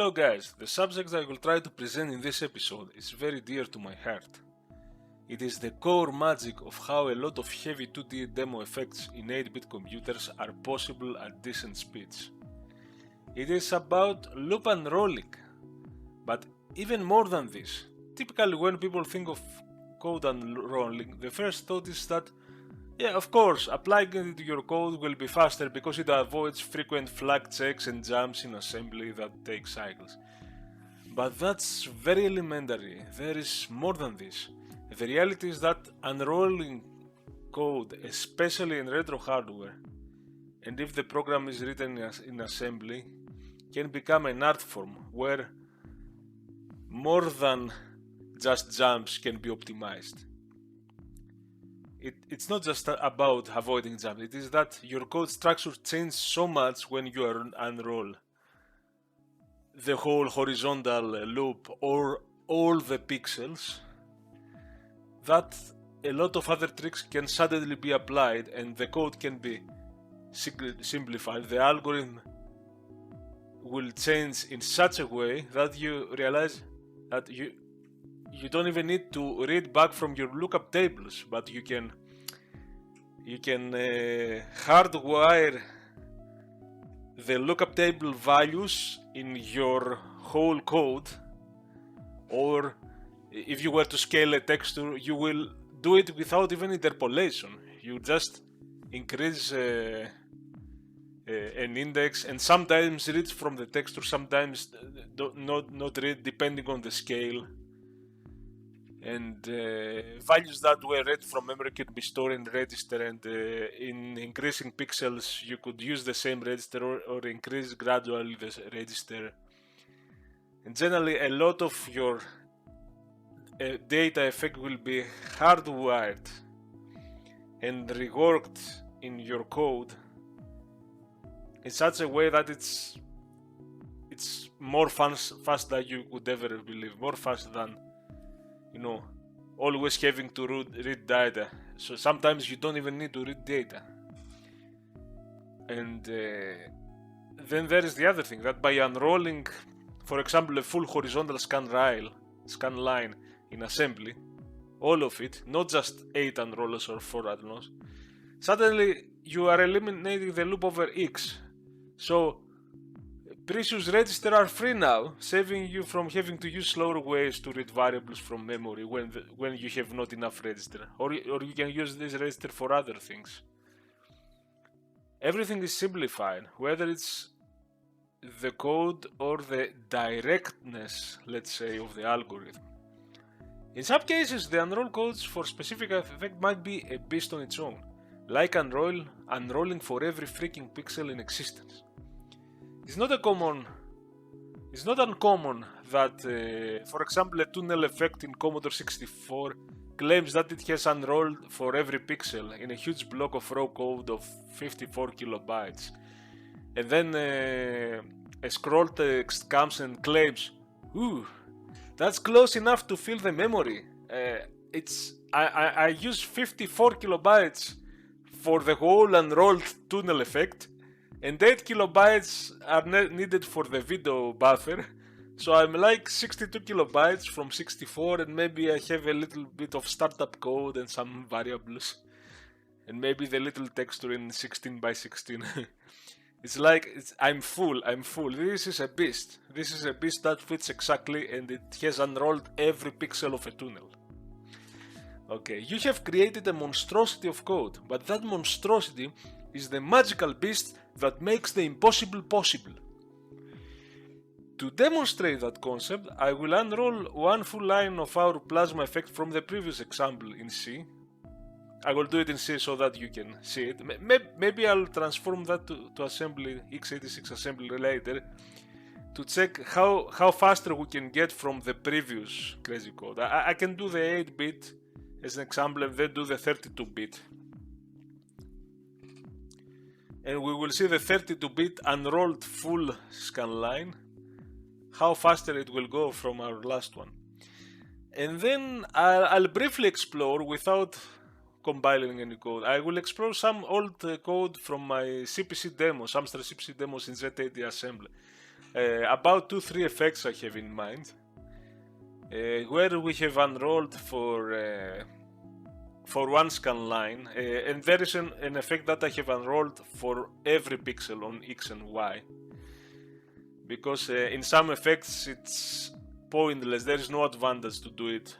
Hello guys, the subject I will try to present in this episode is very dear to my heart. It is the core magic of how a lot of heavy 2D demo effects in 8-bit computers are possible at decent speeds. It is about loop unrolling, but even more than this. Typically when people think of code unrolling, the first thought is that yeah, of course, applying it to your code will be faster because it avoids frequent flag checks and jumps in assembly that take cycles. But that's very elementary. There is more than this. The reality is that unrolling code, especially in retro hardware, and if the program is written in assembly, can become an art form where more than just jumps can be optimized. It's not just about avoiding jumps, it is that your code structure changes so much when you unroll the whole horizontal loop or all the pixels that a lot of other tricks can suddenly be applied and the code can be simplified. The algorithm will change in such a way that you realize that you don't even need to read back from your lookup tables, but you can hardwire the lookup table values in your whole code, or if you were to scale a texture, you will do it without even interpolation. You just increase an index and sometimes read from the texture, sometimes not read, depending on the scale. And values that were read from memory can be stored in register, and in increasing pixels you could use the same register or increase gradually the register. And generally a lot of your data effect will be hardwired and reworked in your code in such a way that it's more fast than you could ever believe, more fast than always having to read data. So sometimes you don't even need to read data. And then there is the other thing, that by unrolling, for example, a full horizontal scan line in assembly, all of it, not just 8 unrollers or 4 unrolls, suddenly you are eliminating the loop over X. So precious registers are free now, saving you from having to use slower ways to read variables from memory when you have not enough register, or you can use this register for other things. Everything is simplified, whether it's the code or the directness, let's say, of the algorithm. In some cases, the unroll codes for specific effect might be a beast on its own, like unrolling for every freaking pixel in existence. It's not uncommon that, for example, a tunnel effect in Commodore 64 claims that it has unrolled for every pixel in a huge block of raw code of 54 kilobytes. And then a scroll text comes and claims, ooh, that's close enough to fill the memory. I use 54 kilobytes for the whole unrolled tunnel effect, and 8 kilobytes are needed for the video buffer, so I'm like 62 kilobytes from 64, and maybe I have a little bit of startup code and some variables, and maybe the little texture in 16 by 16. It's like, I'm full. This is a beast that fits exactly, and it has unrolled every pixel of a tunnel. Okay, you have created a monstrosity of code, but that monstrosity is the magical beast that makes the impossible possible. To demonstrate that concept, I will unroll one full line of our plasma effect from the previous example in C. I will do it in C so that you can see it. Maybe I'll transform that to assembly, x86 assembly later, to check how faster we can get from the previous crazy code. I can do the 8-bit as an example and then do the 32-bit. And we will see the 32-bit unrolled full scan line, how faster it will go from our last one. And then I'll briefly explore, without compiling any code, I will explore some old code from my CPC demos, Amstrad CPC demos in Z80 assembly. About 2-3 effects I have in mind, where we have unrolled for one scan line, and there is an effect that I have unrolled for every pixel on X and Y, because in some effects it's pointless, there is no advantage to do it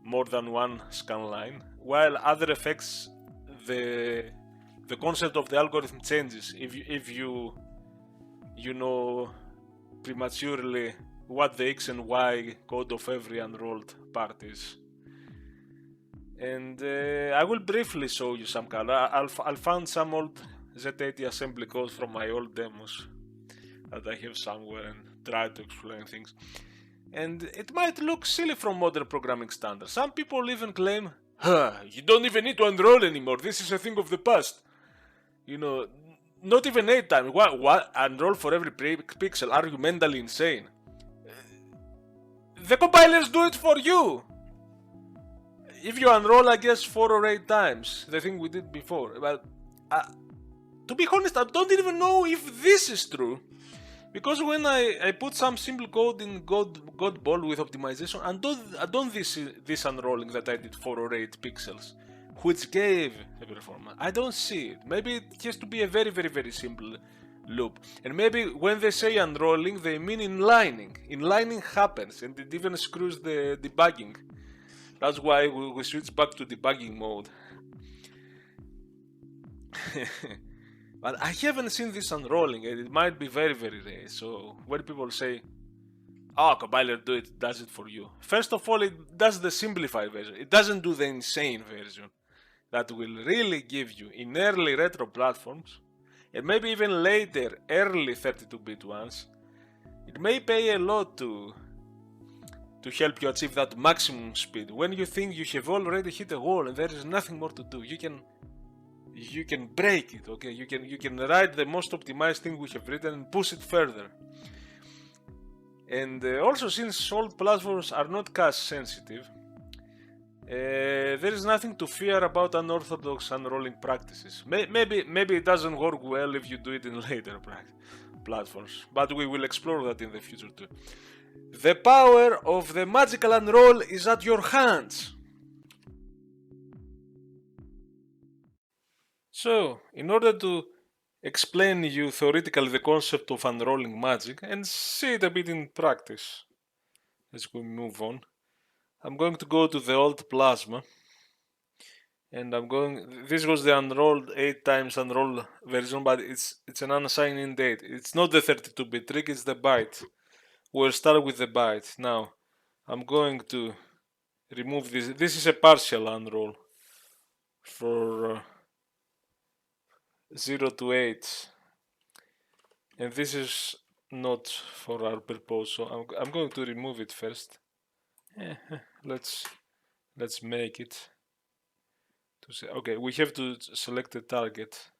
more than one scan line, while other effects the concept of the algorithm changes if you know prematurely what the X and Y code of every unrolled part is. And I will briefly show you some color. I'll find some old Z80 assembly code from my old demos that I have somewhere and try to explain things. And it might look silly from modern programming standards. Some people even claim, you don't even need to unroll anymore, this is a thing of the past. You know, not even 8 times. What? Unroll for every pixel? Are you mentally insane? The compilers do it for you. If you unroll, I guess 4 or 8 times, the thing we did before. But to be honest, I don't even know if this is true. Because when I put some simple code in Godball with optimization, I don't this unrolling that I did 4 or 8 pixels, which gave a performance. I don't see it. Maybe it has to be a very, very, very simple loop. And maybe when they say unrolling, they mean inlining. Inlining happens, and it even screws the debugging. That's why we switch back to debugging mode. But I haven't seen this unrolling, and it might be very, very rare. So when people say, oh, compiler does it for you. First of all, it does the simplified version. It doesn't do the insane version that will really give you in early retro platforms, and maybe even later early 32-bit ones. It may pay a lot to help you achieve that maximum speed. When you think you have already hit a wall and there is nothing more to do, you can break it, okay? You can write the most optimized thing we have written and push it further. And also, since old platforms are not cache sensitive, there is nothing to fear about unorthodox unrolling practices. Maybe it doesn't work well if you do it in later platforms, but we will explore that in the future too. The power of the magical unroll is at your hands. So, in order to explain you theoretically the concept of unrolling magic and see it a bit in practice as we move on, I'm going to go to the old plasma, and this was the unrolled 8 times unroll version, but it's an unsigned in date. It's not the 32-bit trick, it's the byte. We'll start with the byte. Now, I'm going to remove this. This is a partial unroll for 0 to 8, and this is not for our purpose, so I'm going to remove it first. Let's make it to say, okay, we have to select the target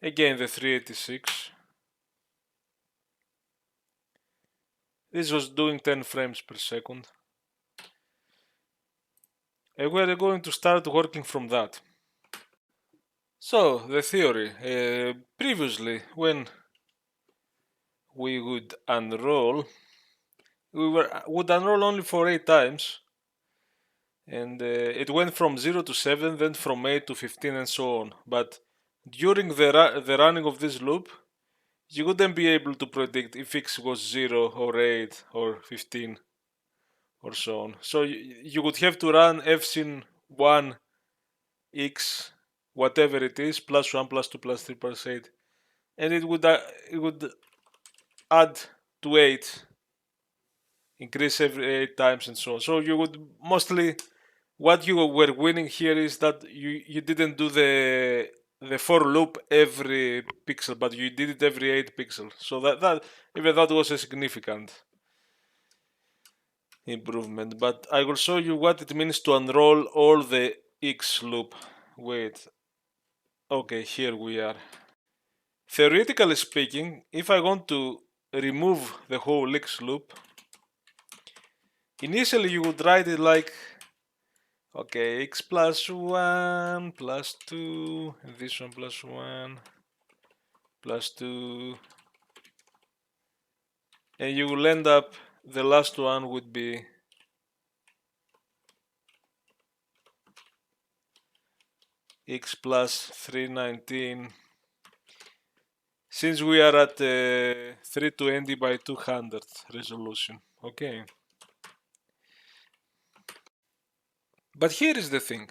again, the 386. This was doing 10 frames per second, and we're going to start working from that. So, the theory. Previously, when we would unroll, would unroll only for 8 times, and it went from 0 to 7, then from 8 to 15, and so on. But during the running of this loop, you wouldn't be able to predict if X was 0 or 8 or 15 or so on. So you would have to run fsyn 1 X, whatever it is, plus 1, plus 2, plus 3, plus 8, and it would add to 8, increase every 8 times, and so on. So you would mostly, what you were winning here is that you didn't do the for loop every pixel, but you did it every 8 pixels. So that was a significant improvement. But I will show you what it means to unroll all the X loop. Wait. Okay, here we are. Theoretically speaking, if I want to remove the whole X loop, initially you would write it like, okay, X plus 1 plus 2, and this one plus 1 plus 2 and you will end up, the last one would be x plus 319. Since we are at 320 by 200 resolution, okay. But here is the thing.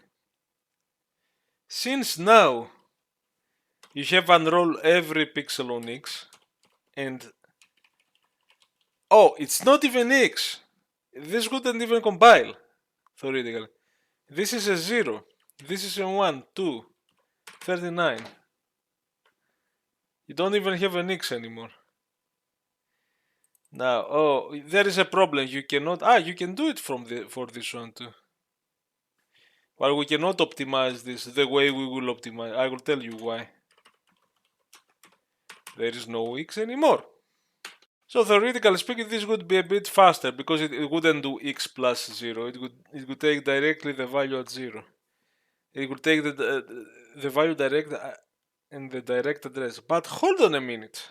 Since now you have unroll every pixel on X, and oh, it's not even X. This wouldn't even compile, theoretically. This is a 0. This is a 1, 2, 39. You don't even have an X anymore. Now, oh, there is a problem. You cannot. You can do it for this one too. Well, we cannot optimize this the way we will optimize. I will tell you why. There is no X anymore. So theoretically speaking, this would be a bit faster because it wouldn't do X plus 0. It would take directly the value at 0. It would take the value direct in the direct address. But hold on a minute.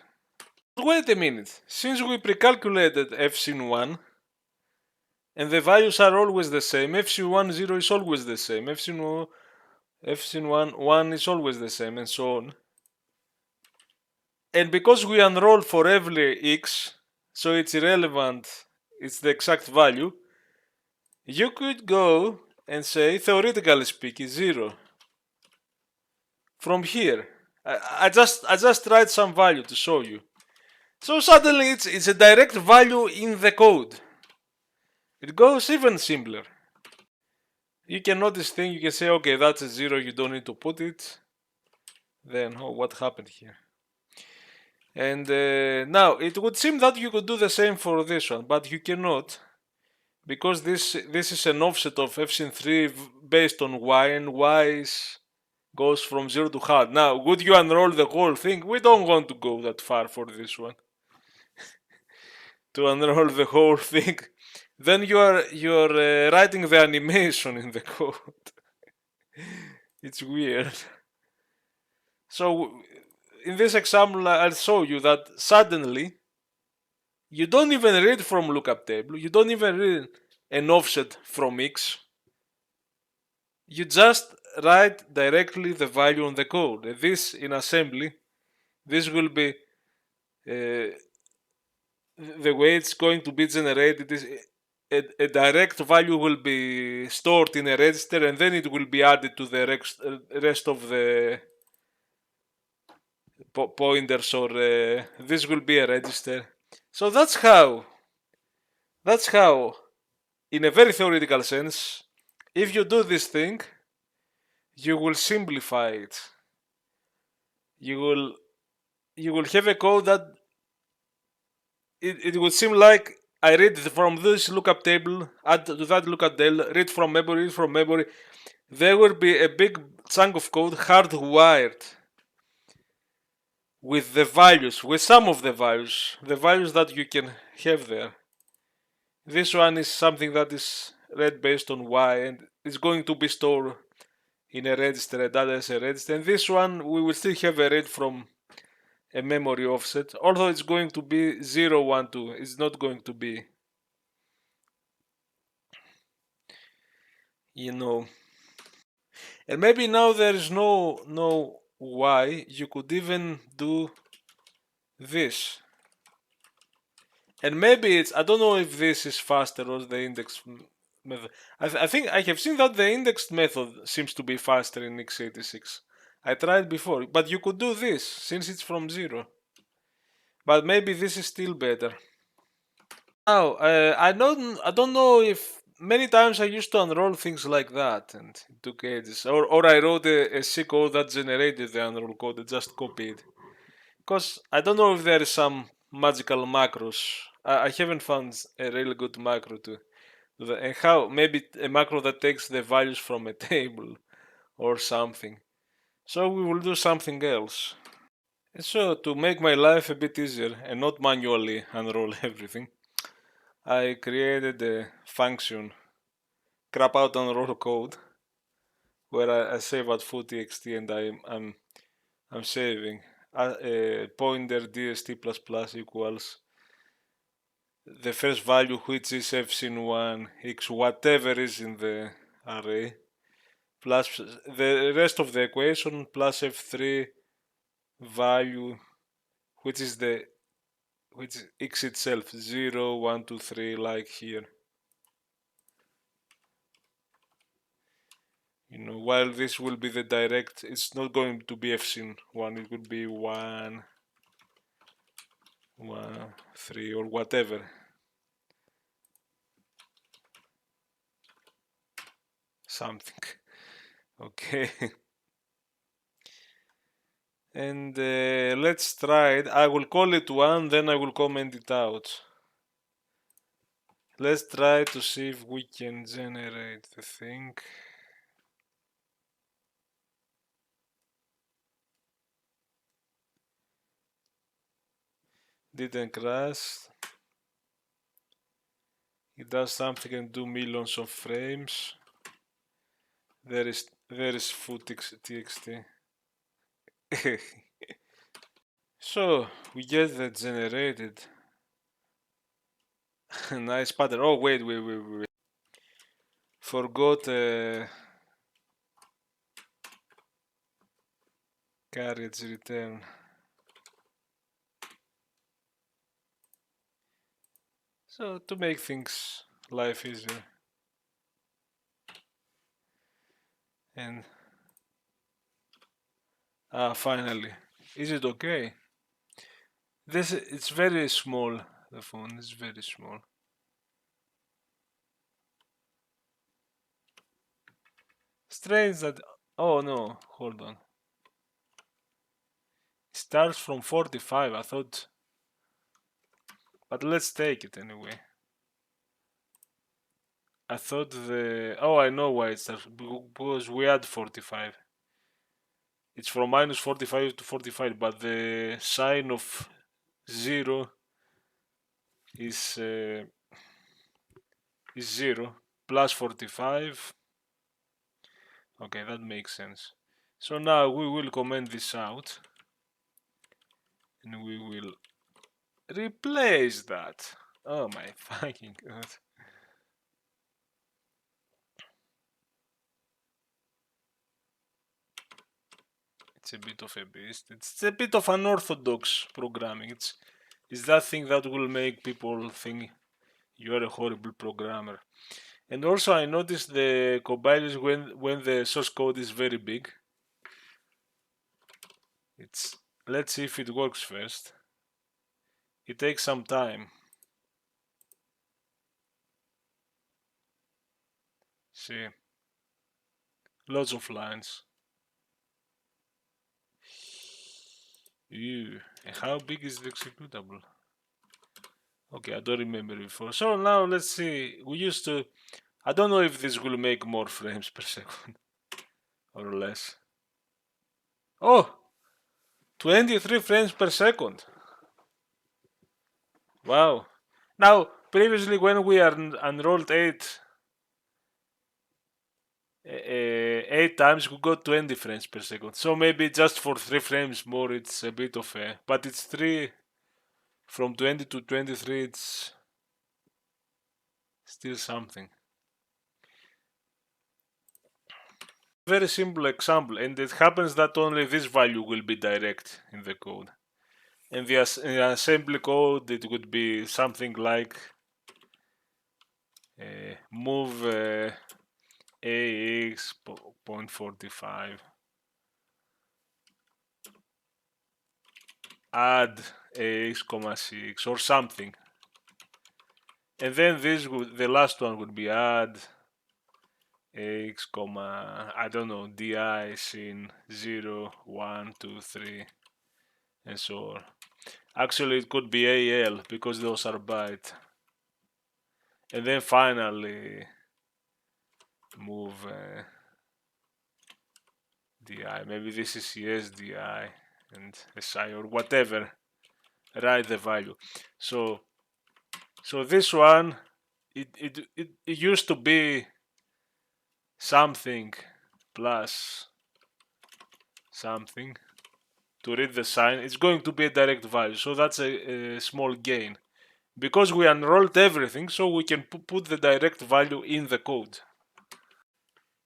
Wait a minute. Since we pre-calculated fsyn1 and the values are always the same, fsyn1 0 is always the same, fsyn1 1 is always the same, and so on. And because we unroll for every x, so it's irrelevant, it's the exact value, you could go and say, theoretically speaking, 0. From here. I just write some value to show you. So suddenly it's a direct value in the code. It goes even simpler. You can notice things, you can say, okay, that's a 0, you don't need to put it. Then, oh, what happened here? And now, it would seem that you could do the same for this one, but you cannot. Because this is an offset of fsyn3 based on y, and y goes from 0 to hard. Now, would you unroll the whole thing? We don't want to go that far for this one. To unroll the whole thing. Then you're writing the animation in the code. It's weird. So in this example, I'll show you that suddenly you don't even read from lookup table. You don't even read an offset from X. You just write directly the value on the code. And this in assembly, this will be the way it's going to be generated is a direct value will be stored in a register, and then it will be added to the rest of the pointers, or this will be a register. So that's how, in a very theoretical sense, if you do this thing, you will simplify it. You will have a code that it would seem like I read from this lookup table, add to that lookup table, read from memory. There will be a big chunk of code hardwired with the values, with some of the values that you can have there. This one is something that is read based on y, and it's going to be stored in a register, a data as a register. And this one, we will still have a read from a memory offset, although it's going to be 0, 1, 2. It's not going to be, and maybe now there is no y. You could even do this, and maybe it's, I don't know if this is faster or the index method. I think I have seen that the indexed method seems to be faster in x86. I tried before, but you could do this since it's from 0. But maybe this is still better. Now, I don't know if many times I used to unroll things like that, and it took ages. Or I wrote a C code that generated the unroll code and just copied. Because I don't know if there is some magical macros. I haven't found a really good macro to do that. And how, maybe a macro that takes the values from a table or something. So we will do something else. And so to make my life a bit easier and not manually unroll everything, I created a function crap out unroll code where I save at foo.txt, and I'm saving pointer dst++ equals the first value, which is fsin1 x whatever is in the array, plus the rest of the equation plus f3 value, which is x itself, 0, 1, 2, 3, like here. You know, while this will be the direct, it's not going to be fsin1, it could be 1, 1, 3, or whatever. Something. Okay. And let's try it. I will call it 1, then I will comment it out. Let's try to see if we can generate the thing. Didn't crash. It does something and do millions of frames. There is food.txt. So we get that generated. Nice pattern. Oh wait. Forgot carriage return. So to make things life easier. And finally, is it okay? It's very small. The phone is very small. Strange that. Oh no, hold on. It starts from 45. I thought, but let's take it anyway. I thought oh, I know why it starts, because we add 45. It's from minus 45 to 45, but the sign of 0 is 0 plus 45. Okay, that makes sense. So now we will comment this out and we will replace that. Oh my fucking god. It's a bit of a beast. It's a bit of unorthodox programming. It's that thing that will make people think you're a horrible programmer. And also I noticed the compilers when the source code is very big. Let's see if it works first. It takes some time. See. Lots of lines. Ew. And how big is the executable? Okay, I don't remember before. So now let's see. We used to. I don't know if this will make more frames per second or less. Oh! 23 frames per second. Wow. Now, previously when we unrolled 8 times, we got 20 frames per second. So maybe just for 3 frames more, it's a bit of a. But it's 3. From 20 to 23, it's still something. Very simple example, and it happens that only this value will be direct in the code. And the assembly code, it would be something like move ax 0.45, add ax, 6 or something. And then the last one would be add x, I don't know, di sin 0, 1, 2, 3, and so on. Actually, it could be al because those are byte. And then finally move di. Maybe this is yes di and si or whatever. Write the value. So this one, it used to be something plus something to read the sign. It's going to be a direct value, so that's a small gain. because we unrolled everything, so we can put the direct value in the code.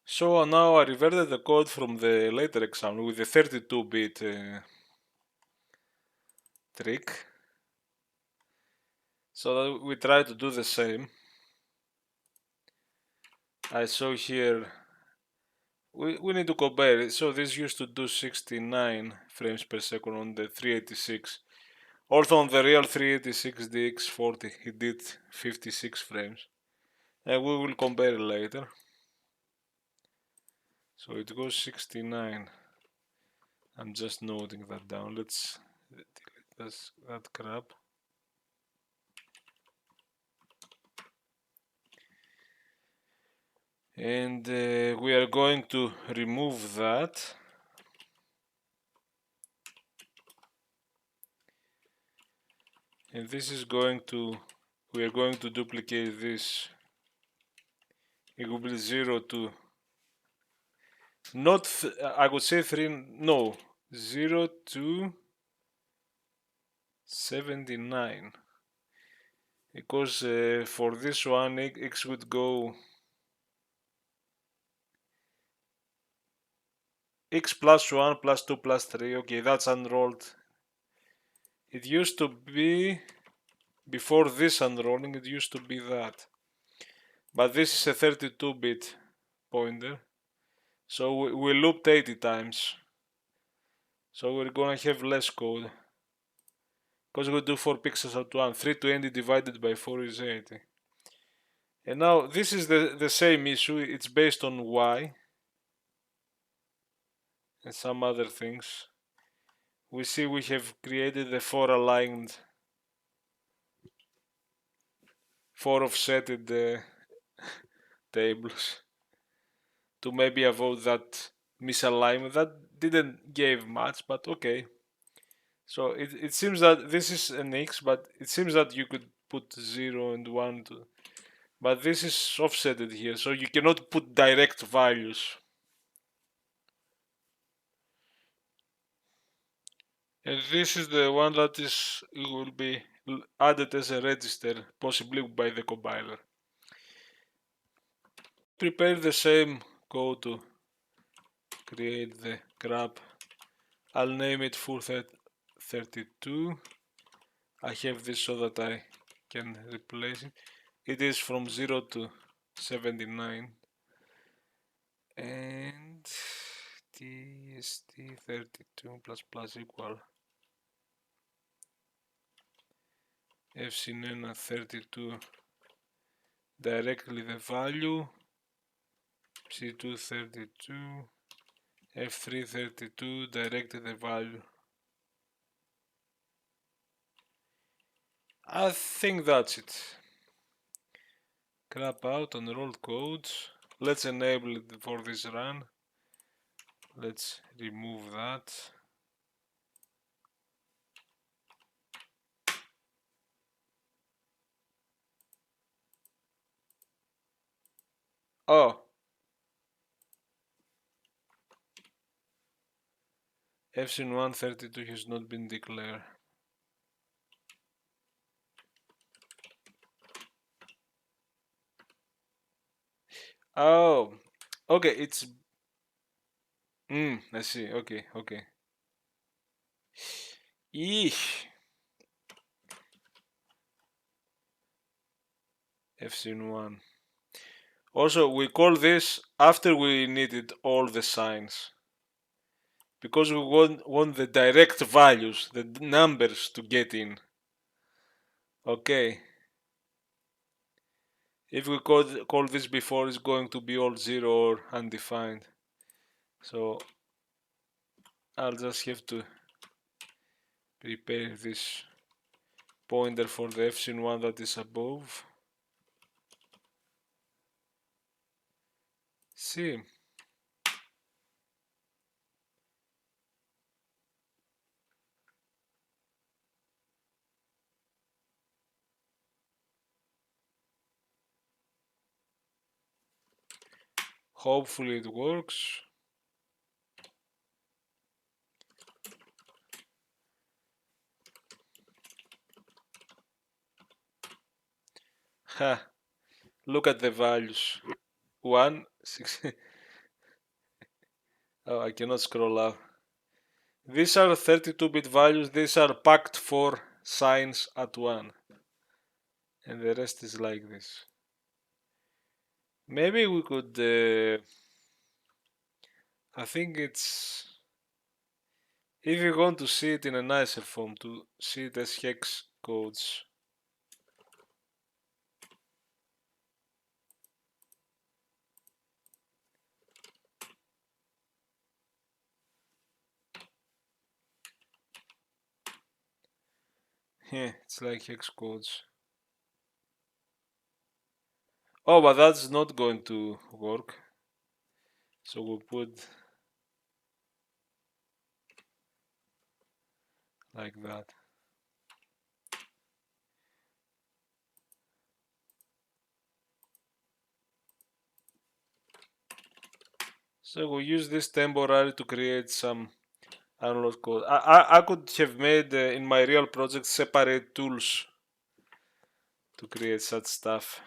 So now I reverted the code from the later example with the 32-bit trick. So we try to do the same. I saw here, we need to compare it. So this used to do 69 frames per second on the 386. Also on the real 386 DX40 it did 56 frames. And we will compare it later. So it goes 69. I'm just noting that down. Let's delete that crap. And we are going to remove that. And this is going to, we are going to duplicate this. It will be 0 to, not, I would say 3, no, 0 to 79. Because for this one, x would go x plus 1 plus 2 plus 3. Okay, that's unrolled. It used to be, before this unrolling, it used to be that. But this is a 32-bit pointer. So we looped 80 times. So we're gonna have less code. Because we do 4 pixels at once. 320 divided by 4 is 80. And now this is the same issue. It's based on Y and some other things. We see we have created the 4 aligned, 4 offsetted tables to maybe avoid that misalignment. That didn't give much, but okay. So it seems that this is an X, but it seems that you could put 0 and 1 to, but this is offsetted here, so you cannot put direct values. And this is the one that is will be added as a register, possibly by the compiler. Prepare the same code to create the crap. I'll name it full 32. I have this so that I can replace it. It is from 0 to 79. And tst32 plus plus equal fcnena 32 directly the value, c2 32, f3 32 directly the value. I think that's it. Crap out on rolled codes. Let's enable it for this run. Let's remove that. Oh, fcn 132 has not been declared. Oh, okay, it's I see. Okay. Eesh. fcn1. Also, we call this after we needed all the signs. Because we want the direct values, the numbers to get in. Okay. If we call this before, it's going to be all 0 or undefined. So I'll just have to prepare this pointer for the fcn1 that is above. See. Hopefully it works. Ha, look at the values. 1, 6. Oh, I cannot scroll up. These are 32-bit values. These are packed 4 signs at 1. And the rest is like this. Maybe we could... I think it's... If you want to see it in a nicer form, to see it as hex codes. Yeah, it's like hex codes. Oh, but that's not going to work. So we'll put like that. So we'll use this temporary to create some Unroll code. I could have made in my real project separate tools to create such stuff.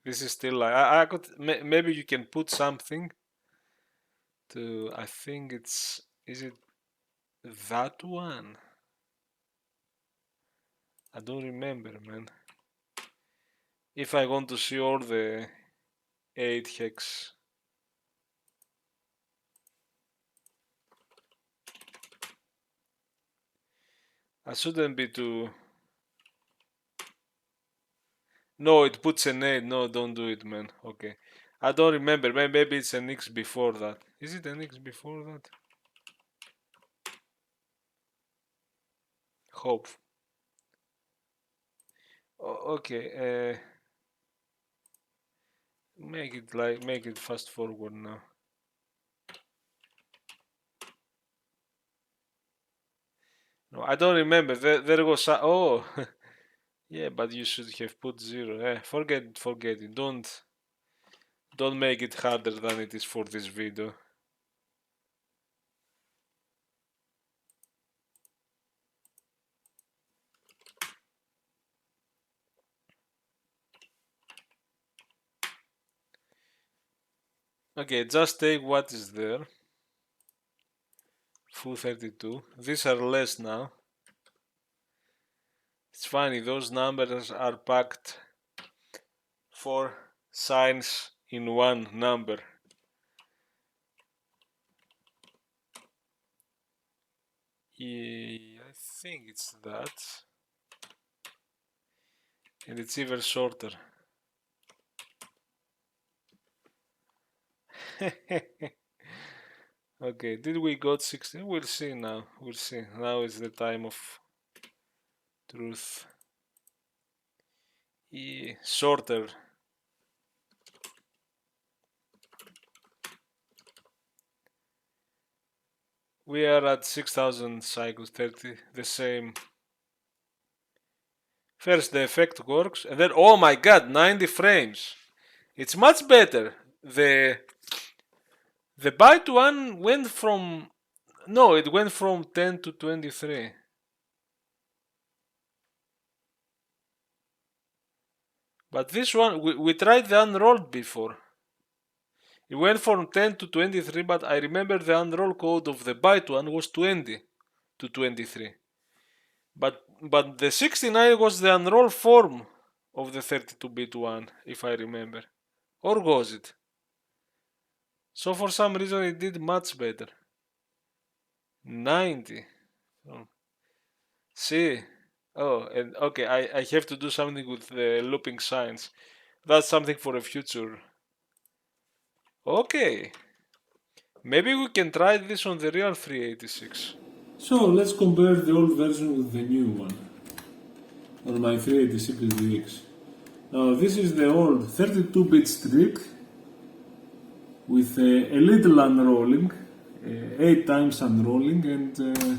This is still like I could maybe you can put something to, I think it's, is it that one? I don't remember, man. If I want to see all the 8 hex. I shouldn't be too... No, it puts an 8. No, don't do it, man. Okay. I don't remember. Maybe it's an X before that. Is it an X before that? Hope. Okay. Make it fast forward now. No, I don't remember. There was oh, yeah, but you should have put 0. Forget it. Don't make it harder than it is for this video. Okay, just take what is there. Full 32. These are less now. It's funny, those numbers are packed 4 signs in one number. Yeah, I think it's that. And it's even shorter. Okay, did we got 16? We'll see now. We'll see. Now is the time of truth. Yeah, shorter. We are at 6000 cycles, 30, the same. First the effect works, and then, oh my god, 90 frames. It's much better. The byte one went from, no, it went from 10 to 23. But this one, we tried the unrolled before. It went from 10 to 23, but I remember the unroll code of the byte one was 20 to 23. But the 69 was the unroll form of the 32-bit one, if I remember. Or was it? So for some reason it did much better. 90. Oh. See? Oh, and okay, I have to do something with the looping signs. That's something for a future. Okay. Maybe we can try this on the real 386. So let's compare the old version with the new one on my 386DX. Now this is the old 32-bit strip with a little unrolling, 8 times unrolling, and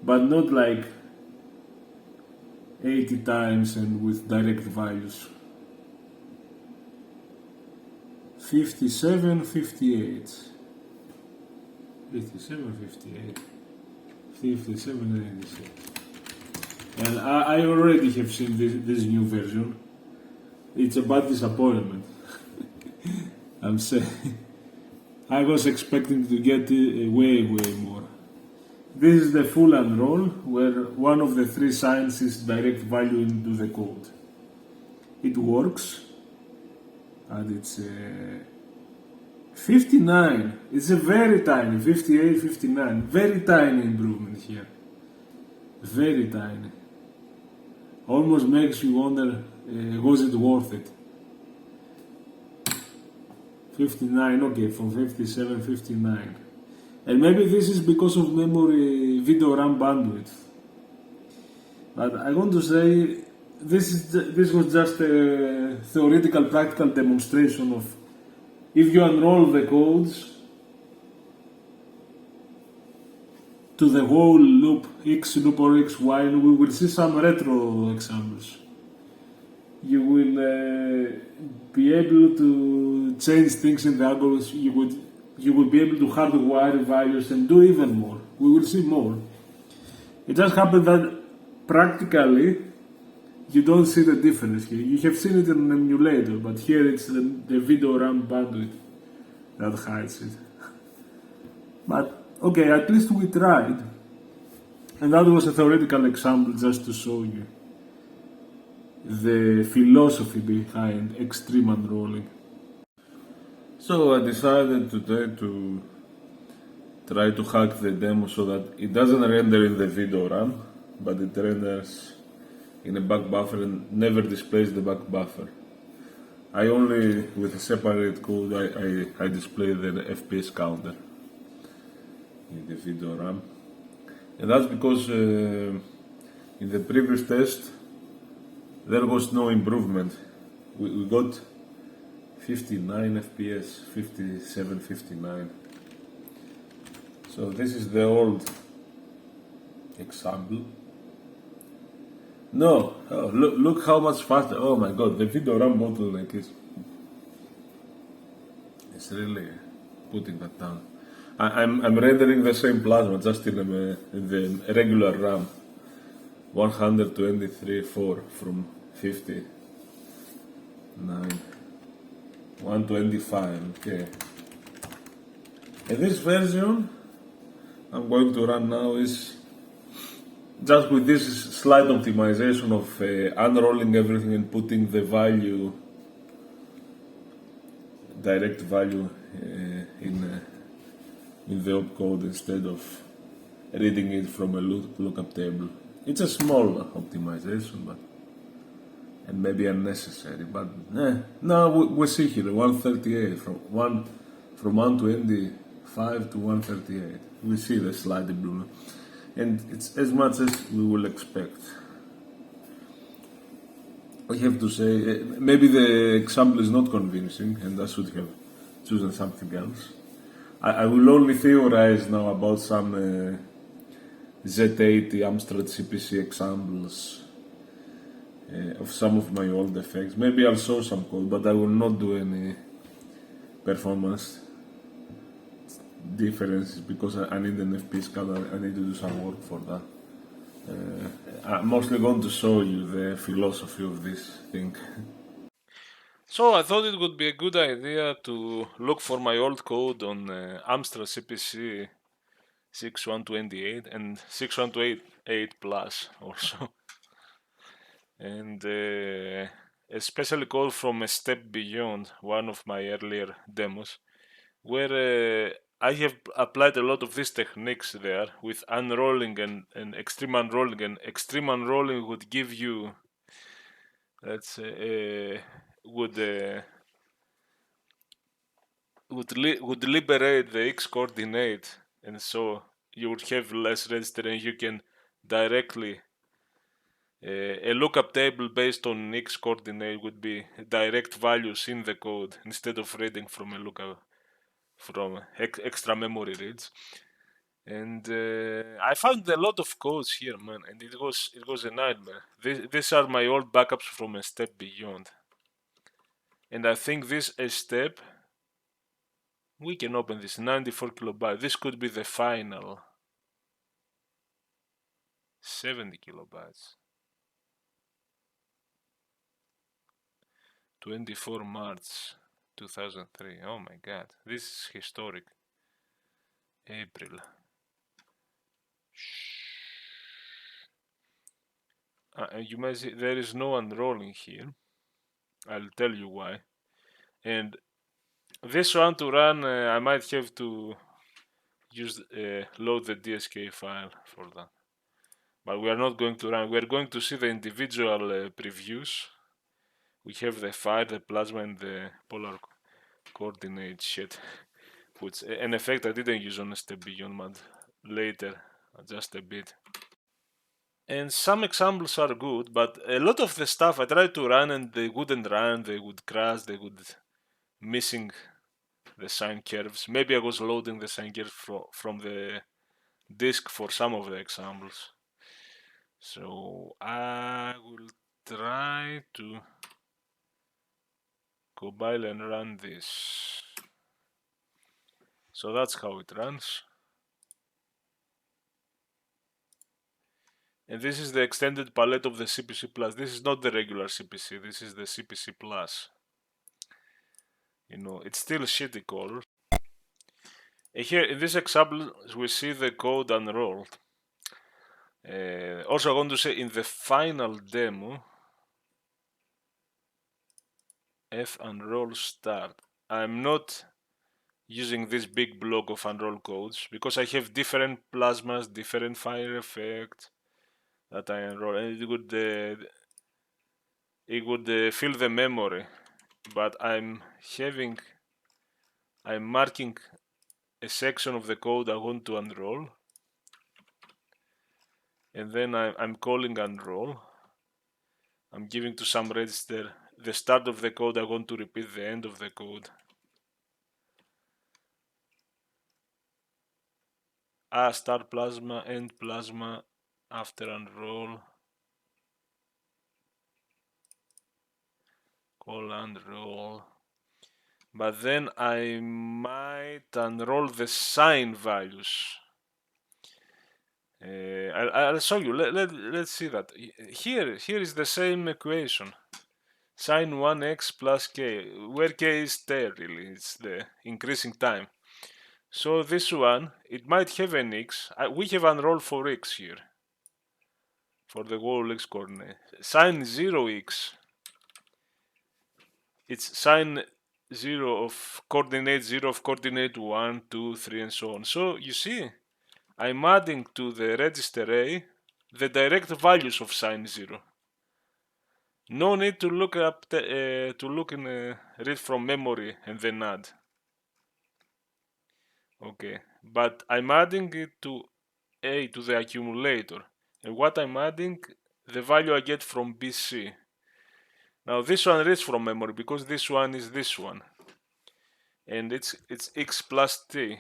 but not like 80 times and with direct values. 57, 58. 57, 58. 5786. And I already have seen this new version. It's a bad disappointment. I'm saying I was expecting to get way more. This is the full unroll, where one of the three signs is direct value into the code. It works, and it's 59. It's a very tiny, 58, 59. Very tiny improvement here. Very tiny. Almost makes you wonder, was it worth it? 59, okay, from 57, 59. And maybe this is because of memory videoram bandwidth. But I want to say this was just a theoretical practical demonstration of if you unroll the codes to the whole loop, X loop or X while, we will see some retro examples. You will be able to change things in the algorithms. You will be able to hardwire values and do even more. We will see more. It just happened that practically you don't see the difference here. You have seen it in an emulator, but here it's the videoram bandwidth that hides it. But okay, at least we tried. And that was a theoretical example just to show you the philosophy behind extreme unrolling. So I decided today to try to hack the demo so that it doesn't render in the videoram, but it renders in a backbuffer and never displays the backbuffer. I only, with a separate code, I display the FPS counter in the videoram. And that's because in the previous test there was no improvement. We got 59 FPS, 57, 59. So this is the old example. No, oh, look how much faster. Oh my god, the videoram bottleneck is it's really putting that down. I'm rendering the same plasma, just in the regular RAM. 123.4 from 59. 125, okay. And this version I'm going to run now is just with this slight optimization of unrolling everything and putting the value, direct value in the opcode instead of reading it from a lookup table. It's a small optimization, but and maybe unnecessary, but no, we see here 138 from 125 to 138. We see the slight improvement, and it's as much as we will expect. I have to say, maybe the example is not convincing, and I should have chosen something else. I will only theorize now about some Z80 Amstrad CPC examples of some of my old effects. Maybe I'll show some code, but I will not do any performance differences because I need an FPS card. I need to do some work for that. I'm mostly going to show you the philosophy of this thing. So I thought it would be a good idea to look for my old code on Amstrad CPC 6128 and 6128 plus also. And especially code from a step beyond, one of my earlier demos, where I have applied a lot of these techniques there with unrolling and extreme unrolling, and extreme unrolling would give you, let's say, would liberate the x coordinate, and so you would have less register and you can directly a lookup table based on x coordinate would be direct values in the code instead of reading from a lookup from extra memory reads. And I found a lot of codes here, man, and it was a nightmare. These are my old backups from a step beyond, and I think this a step. We can open this 94 kilobyte. This could be the final. 70 kilobytes. 24 March 2003. Oh my god, this is historic. April. You may see there is no unrolling here. I'll tell you why. And this one to run, I might have to use load the DSK file for that. But we are not going to run. We are going to see the individual previews. We have the fire, the plasma, and the polar coordinate shit. Which an effect I didn't use on step beyond, but later, just a bit. And some examples are good, but a lot of the stuff I tried to run and they wouldn't run, they would crash, they would missing the sine curves. Maybe I was loading the sine curves from the disk for some of the examples. So I will try to compile and run this. So that's how it runs. And this is the extended palette of the CPC Plus. This is not the regular CPC, this is the CPC Plus. You know, it's still shitty color. And here in this example, we see the code unrolled. Also, I want to say in the final demo, f unroll start, I'm not using this big block of unroll codes because I have different plasmas, different fire effects that I enroll, and it would fill the memory. But I'm marking a section of the code I want to unroll, and then I'm calling unroll. I'm giving to some register the start of the code I want to repeat the end of the code. Start plasma, end plasma, after unroll, call unroll. But then I might unroll the sine values. I'll show you. Let's see that. Here is the same equation. Sine 1x plus k, where k is there really, it's the increasing time. So this one, it might have an x. We have unroll for x here, for the whole x coordinate. Sine 0x, it's sine 0 of coordinate 1, 2, 3, and so on. So you see, I'm adding to the register A the direct values of sine 0. No need to look up read from memory and then add. Okay, but I'm adding it to A, to the accumulator, and what I'm adding, the value I get from BC. Now this one reads from memory because this one is this one, and it's x plus t,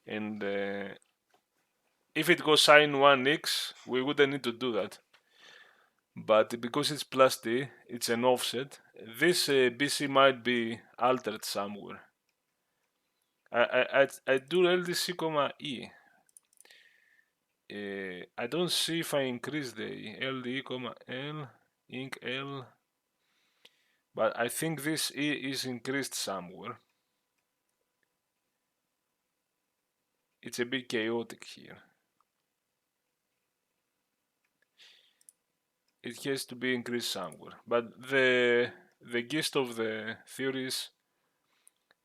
and if it goes sine 1x, we wouldn't need to do that. But because it's plus t, it's an offset. This BC might be altered somewhere. I do LDC comma E. I don't see if I increase the LDE comma L, inc L, but I think this E is increased somewhere. It's a bit chaotic here. It has to be increased somewhere, but the gist of the theory is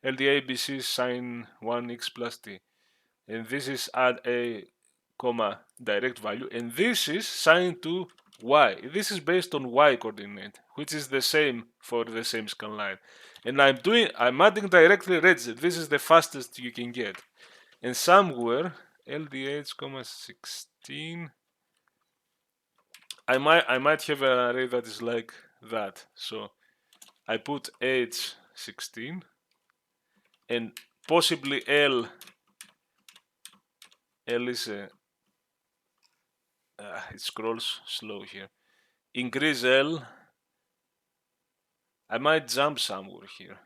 LDABC is sine 1x plus t, and this is add a comma direct value, and this is sine 2 y. This is based on y coordinate, which is the same for the same scan line, and I'm adding directly register. This is the fastest you can get, and somewhere LDH comma 16. I might have an array that is like that. So I put H16 and possibly L is a it scrolls slow here. Increase L. I might jump somewhere here.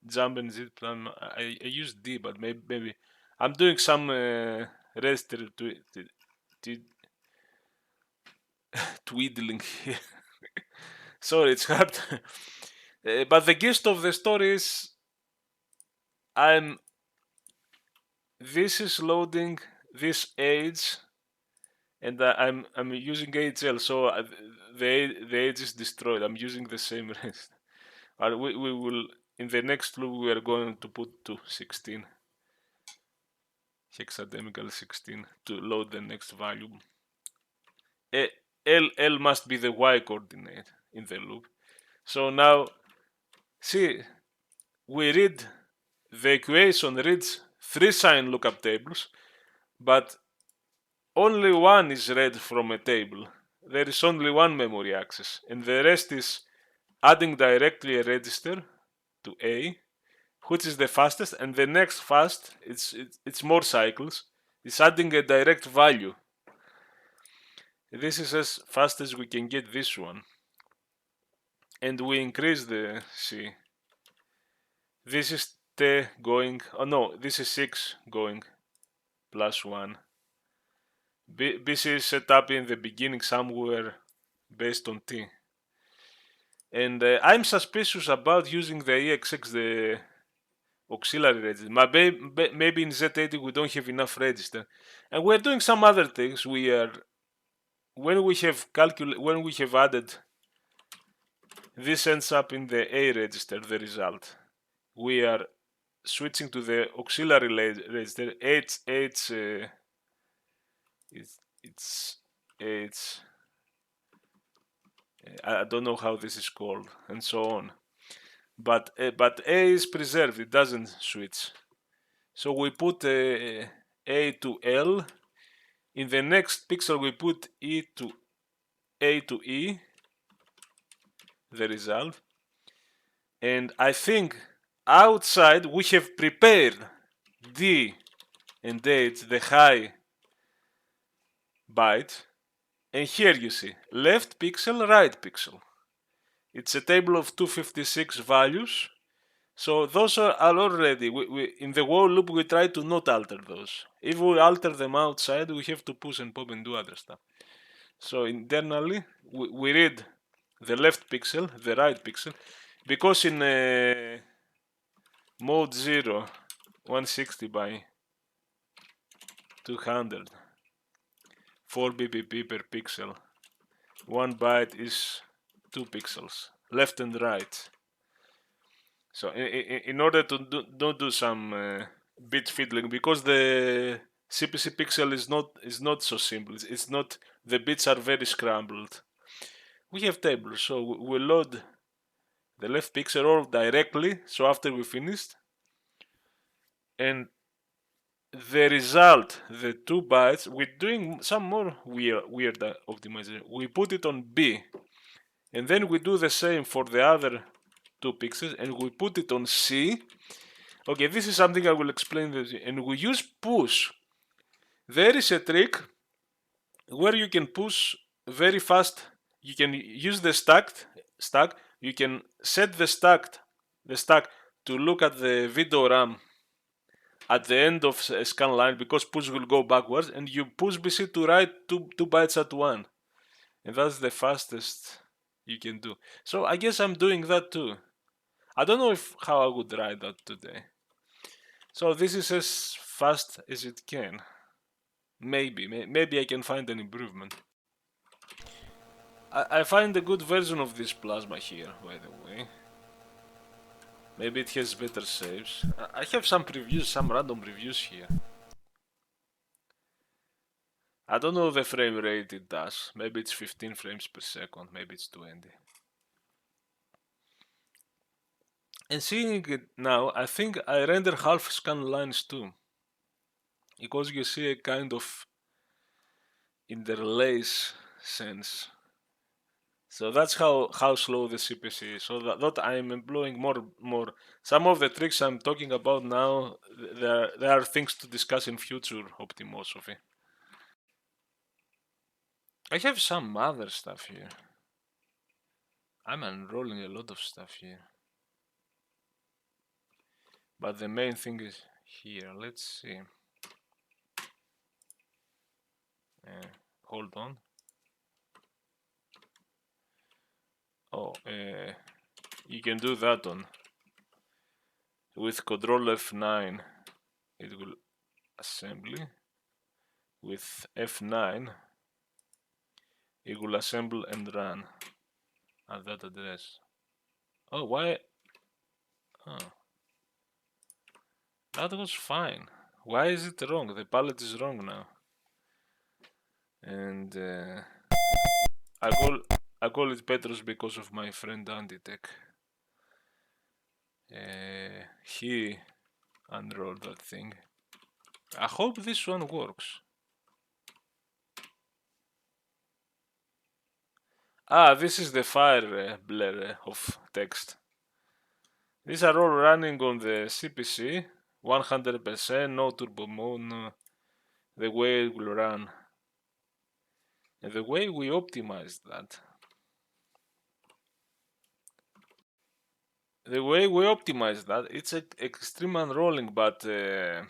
Jump and Z plan. I use D, but maybe I'm doing some register to twiddling here. Sorry, it's hard. But the gist of the story is this is loading this age, and I'm using HL, so the age is destroyed. I'm using the same rest. We will, in the next loop, we are going to put to 16, hexadecimal 16, to load the next value. L must be the Y coordinate in the loop. So now, see, we read, the equation reads 3 sign lookup tables, but only one is read from a table. There is only one memory access, and the rest is adding directly a register to A, which is the fastest, and the next fast, it's more cycles, is adding a direct value. This is as fast as we can get this one. And we increase the C. This is T going, oh no, this is 6 going plus 1. This is set up in the beginning somewhere based on T. And I'm suspicious about using the EXX, the auxiliary register. Maybe in Z80 we don't have enough register. And we're doing some other things. When we have added, this ends up in the A register, the result. We are switching to the auxiliary register. I don't know how this is called, and so on. But A is preserved; it doesn't switch. So we put A to L. In the next pixel, we put A to E, the result. And I think outside we have prepared D and H, the high byte. And here you see left pixel, right pixel. It's a table of 256 values. So those are already, in the while loop we try to not alter those. If we alter them outside, we have to push and pop and do other stuff. So internally, we read the left pixel, the right pixel, because in mode 0, 160 by 200, 4 bpp per pixel, 1 byte is 2 pixels, left and right. So in order to do some bit fiddling, because the CPC pixel is not so simple. It's not, the bits are very scrambled. We have tables, so we load the left pixel all directly. So after we finished, and the result, the 2 bytes, we're doing some more weird optimization. We put it on B, and then we do the same for the other 2 pixels, and we put it on C. Okay, this is something I will explain this, and we use push. There is a trick where you can push very fast. You can use the stack. You can set the stack to look at the videoram at the end of a scan line, because push will go backwards, and you push BC to write 2 bytes at one, and that's the fastest you can do. So I guess I'm doing that too. I don't know how I would write that today. So this is as fast as it can. Maybe I can find an improvement. I find a good version of this plasma here, by the way. Maybe it has better saves. I have some previews, some random previews here. I don't know the frame rate it does. Maybe it's 15 frames per second, maybe it's 20. And seeing it now, I think I render half scan lines too, because you see a kind of interlace sense. So that's how slow the CPC is. So that I'm employing more. Some of the tricks I'm talking about now, there are things to discuss in future Optimosophy. I have some other stuff here. I'm unrolling a lot of stuff here. But the main thing is here. Let's see. Hold on. Oh, you can do that on. With Control F9, it will assembly. With F9, it will assemble and run at that address. Oh, why? Oh, that was fine. Why is it wrong? The palette is wrong now. And I call it Petros because of my friend Antitech. He unrolled that thing. I hope this one works. Ah, this is the fire blur of text. These are all running on the CPC, 100%, no turbo mode, the way it will run. And the way we optimize that. It's extreme unrolling, but I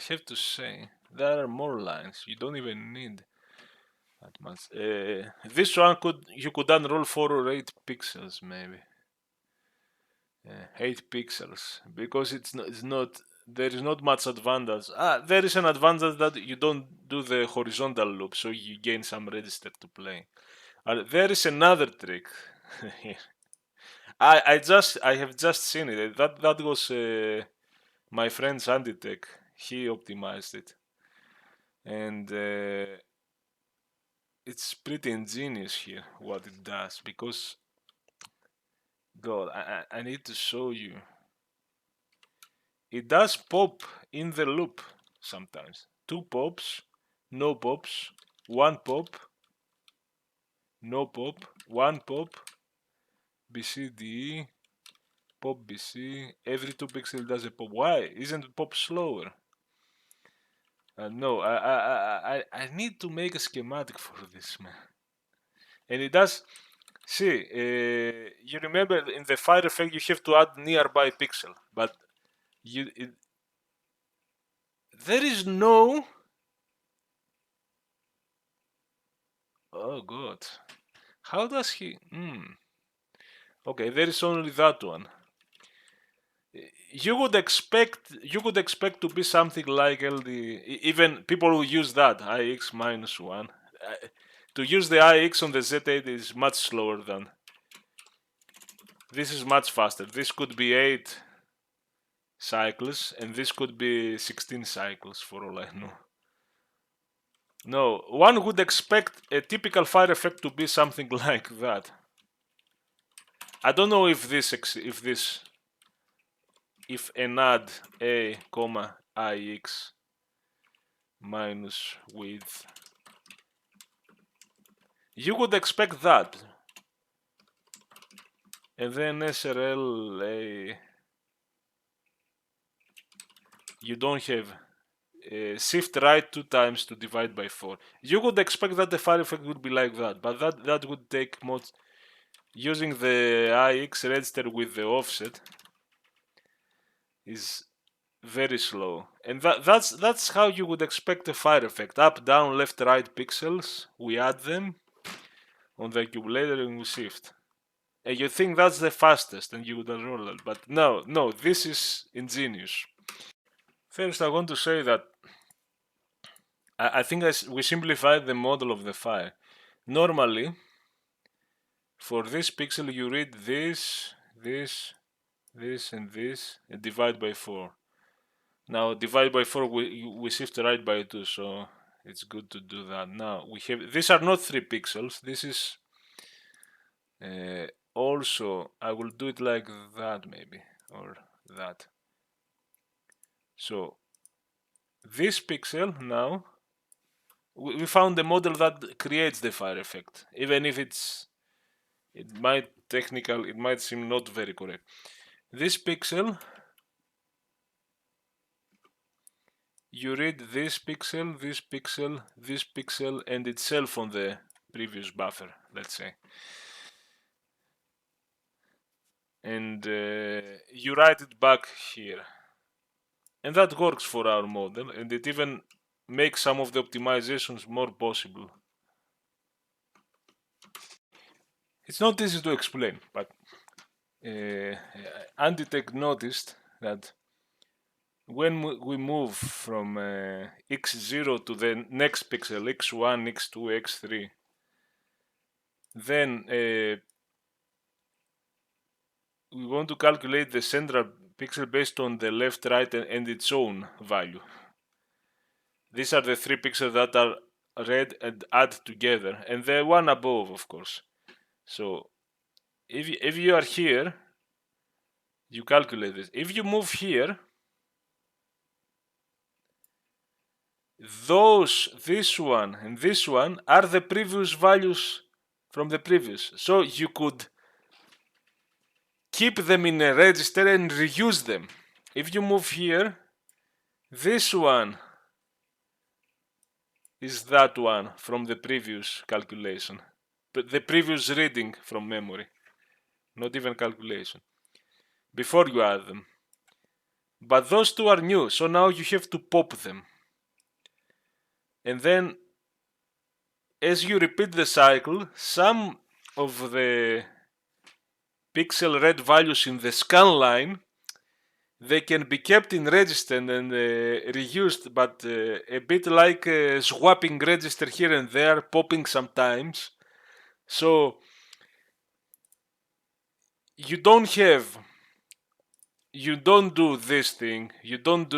have to say, there are more lines. You don't even need that much. This one you could unroll 4 or 8 pixels maybe. 8 pixels, because it's not there is not much advantage. There is an advantage that you don't do the horizontal loop, so you gain some register to play. There is another trick here. I have just seen it. That was my friend Sanditech. He optimized it, and it's pretty ingenious here what it does, because God, I need to show you. It does pop in the loop sometimes. 2 pops, no pops, 1 pop, no pop, 1 pop, BCDE, pop BC, every 2 pixels does a pop. Why? Isn't pop slower? No, I need to make a schematic for this, man. And it does, see, you remember in the fire effect you have to add nearby pixel, but there is no, oh god, how does he, okay, there is only that one. You would expect to be something like LD, even people who use that IX -1. To use the IX on the Z8 is much slower than. This is much faster. This could be 8 cycles, and this could be 16 cycles for all I know. No, one would expect a typical fire effect to be something like that. I don't know if an add a comma ix minus width, you would expect that, and then SRL a, you don't have shift right 2 times to divide by 4. You would expect that the fire effect would be like that, but that would take much. Using the IX register with the offset is very slow, and that's how you would expect a fire effect. Up, down, left, right pixels, we add them on the accumulator and we shift. And you think that's the fastest and you would unroll it, but no, this is ingenious. First, I want to say that I think we simplified the model of the fire. Normally, for this pixel you read this, and this, and divide by 4. Now divide by 4 we shift right by 2, so it's good to do that. Now we have, these are not 3 pixels, this is also, I will do it like that maybe, or that. So this pixel now, we found the model that creates the fire effect, even if it might seem not very correct. This pixel, you read this pixel, this pixel, this pixel, and itself on the previous buffer, let's say. And you write it back here. And that works for our model, and it even makes some of the optimizations more possible. It's not easy to explain, but Antitech noticed that when we move from x0 to the next pixel, x1, x2, x3, then we want to calculate the central pixel based on the left, right, and its own value. These are the three pixels that are read and add together, and the one above, of course. So if you are here, you calculate this. If you move here, this one and this one are the previous values from the previous. So you could keep them in a register and reuse them. If you move here, this one is that one from the previous calculation, the previous reading from memory, not even calculation, before you add them. But those two are new, so now you have to pop them. And then as you repeat the cycle, some of the pixel read values in the scan line, they can be kept in register and reused, but a bit like swapping register here and there, popping sometimes. So you don't do this thing. You don't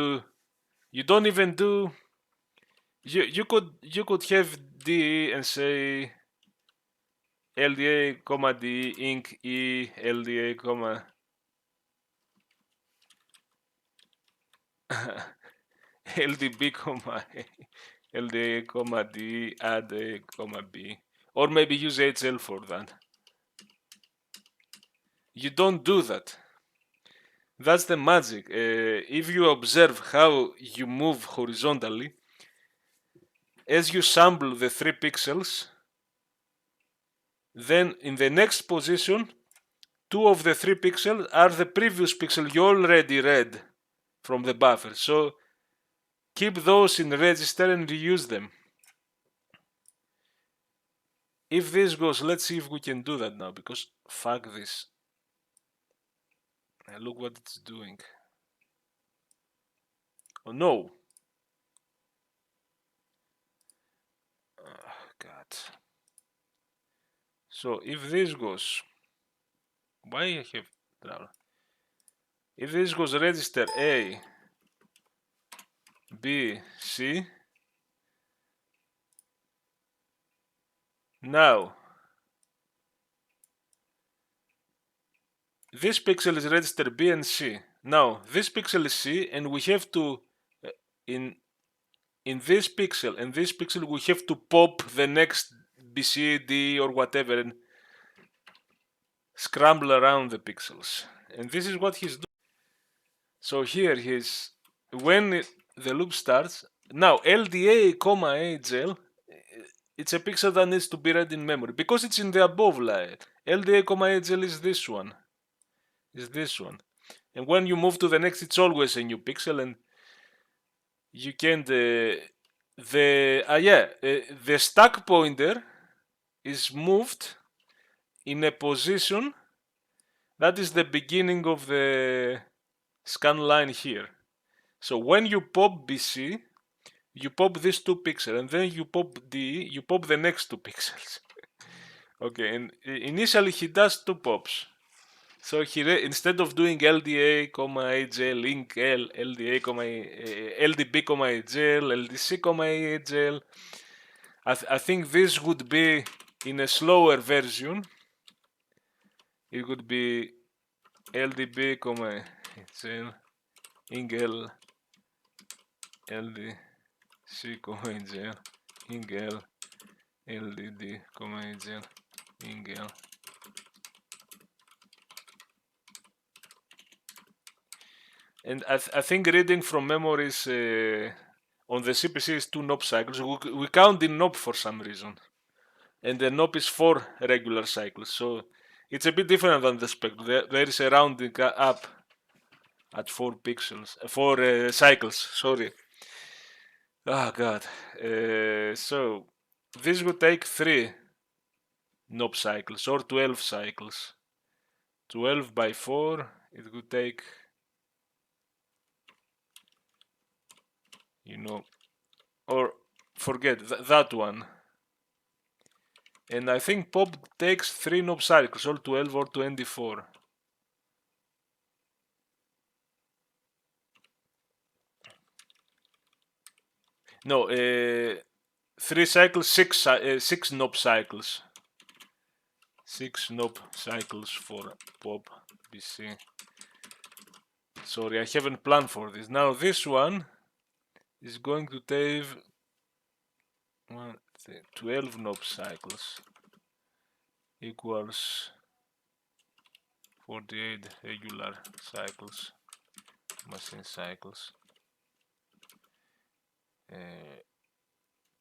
even do. You could have D and say LDA, D, inc, E, LDA, LDB, LDA, D, add A, B. Or maybe use HL for that. You don't do that. That's the magic. If you observe how you move horizontally, as you sample the 3 pixels, then in the next position, 2 of the 3 pixels are the previous pixel you already read from the buffer. So keep those in register and reuse them. If this goes, let's see if we can do that now, because fuck this. Look what it's doing. Oh no. Oh, God. So if this goes, why I have trouble? If this goes register A, B, C, now this pixel is register B and C. Now this pixel is C, and we have to in this pixel and this pixel we have to pop the next B, C, D or whatever and scramble around the pixels. And this is what he's doing. So here when the loop starts, now LDA, AGL, it's a pixel that needs to be read in memory because it's in the above layer. LDA, AGL is this one. And when you move to the next, it's always a new pixel, and you can the stack pointer is moved in a position that is the beginning of the scan line here. So when you pop BC, you pop these 2 pixels, and then you pop D, you pop the next 2 pixels. Okay, and initially he does 2 pops. So instead of doing LDA, AGL, link L, LDA, LDB, AGL, LDC, AGL, I think this would be in a slower version. It would be LDB, AGL, ing L, LDC, AGL, ing L, LDD, AGL, ing L. And I think reading from memories on the CPC is 2 NOP cycles. We count in NOP for some reason. And the NOP is 4 regular cycles. So it's a bit different than the spectrum. There is a rounding up at 4 pixels, 4 cycles, sorry. Oh God. So this would take 3 knob cycles or 12 cycles. 12 by 4, it would take, you know, or forget that one. And I think pop takes 3 knob cycles, or 12 or 24. No, 3 cycles, 6 knob cycles. 6 knob cycles for pop BC. Sorry, I haven't planned for this. Now this one is going to take 12 knob cycles equals 48 regular cycles, machine cycles,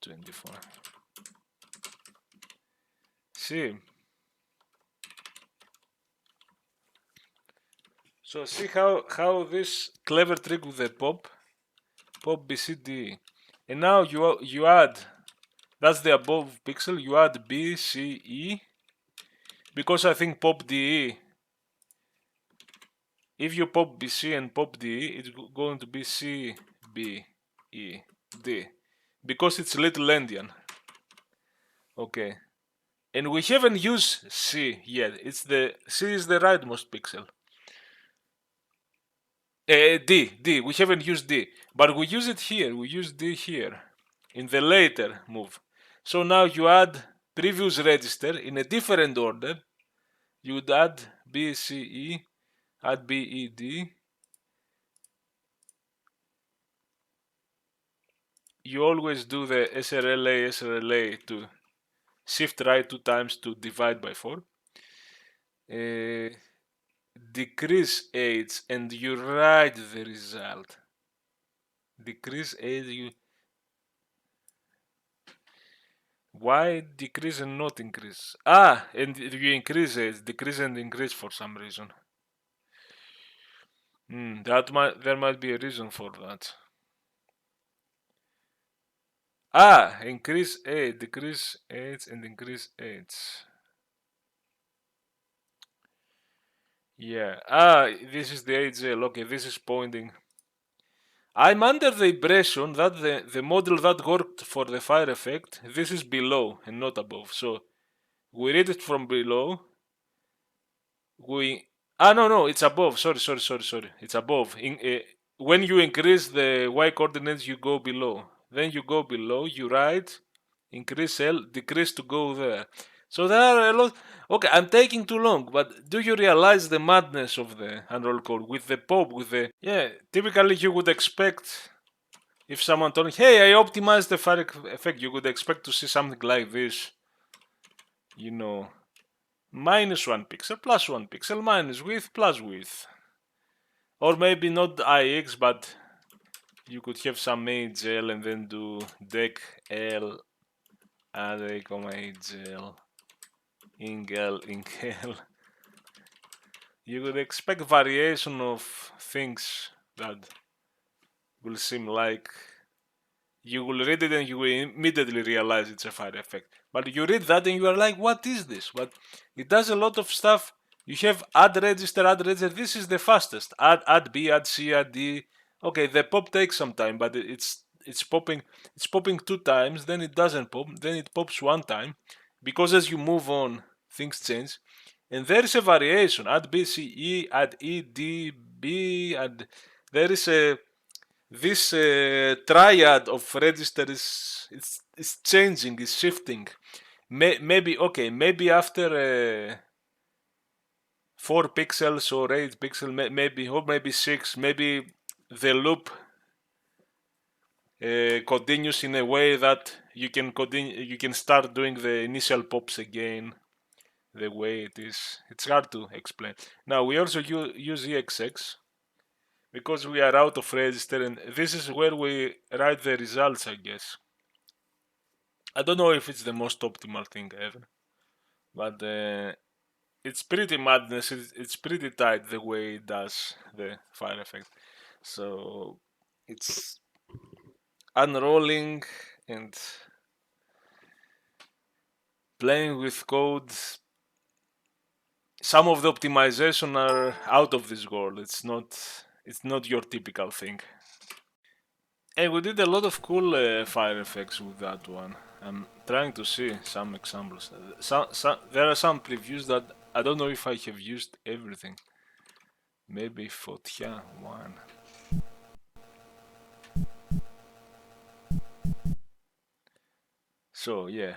24. See, so see how this clever trick with the pop BCD, and now you add, that's the above pixel, you add B, C, E, because I think pop DE, if you pop BC and pop DE, it's going to be C, B, E, D, because it's little endian. Okay, and we haven't used C yet. C is the rightmost pixel. D, we haven't used D, but we use it here, we use D here, in the later move. So now you add previous register in a different order. You would add B, C, E, add B, E, D. You always do the SRLA to shift right 2 times to divide by 4. Decrease age and you write the result. Decrease age, why decrease and not increase? And you increase age, decrease and increase for some reason. There might be a reason for that. Increase age, decrease age, and increase age. Yeah. This is the AGL. Okay, this is pointing. I'm under the impression that the model that worked for the fire effect, this is below and not above. So we read it from below. No, it's above. Sorry. It's above. When you increase the y coordinates, you go below. Then you go below, you write, increase L, decrease to go there. So there are a lot. Okay, I'm taking too long, but do you realize the madness of the unroll code with the pop, with the... Yeah, typically you would expect, if someone told me, hey, I optimized the fire effect, you would expect to see something like this. You know, -1 pixel, +1 pixel, minus width, plus width. Or maybe not IX, but you could have some AGL and then do dec L, array, AGL, ingl. You would expect variation of things that will seem like you will read it and you will immediately realize it's a fire effect. But you read that and you are like, what is this? But it does a lot of stuff. You have add register. This is the fastest. Add B, add C, add D. Okay, the pop takes some time, but it's popping. It's popping 2 times. Then it doesn't pop. Then it pops 1 time, because as you move on, things change. And there is a variation. Add B, C, E, add E, D, B. Add. There is a this triad of register is changing, is shifting. Maybe after 4 pixels or 8 pixels, maybe, or maybe 6, maybe the loop continues in a way that you can start doing the initial pops again the way it is. It's hard to explain. Now we also use EXX because we are out of register, and this is where we write the results, I guess. I don't know if it's the most optimal thing ever, but it's pretty madness. It's pretty tight the way it does the fire effect. So it's unrolling and playing with code. Some of the optimization are out of this world. It's not your typical thing. And we did a lot of cool fire effects with that one. I'm trying to see some examples. There are some previews that I don't know if I have used everything. Maybe Fotya one. So yeah,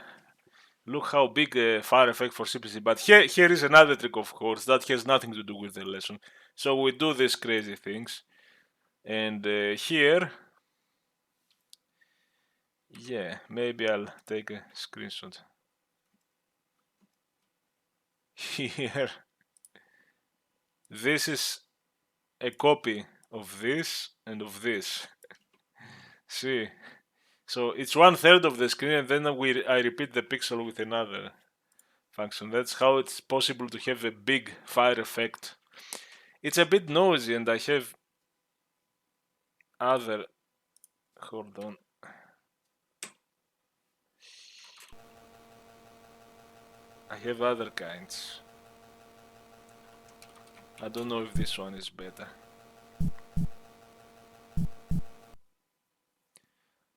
look how big a fire effect for CPC. But here is another trick, of course, that has nothing to do with the lesson. So we do these crazy things, and here, yeah, maybe I'll take a screenshot. Here, this is a copy of this and of this. See, so it's 1/3 of the screen, and then I repeat the pixel with another function. That's how it's possible to have a big fire effect. It's a bit noisy, and I have other. Hold on. I have other kinds. I don't know if this one is better.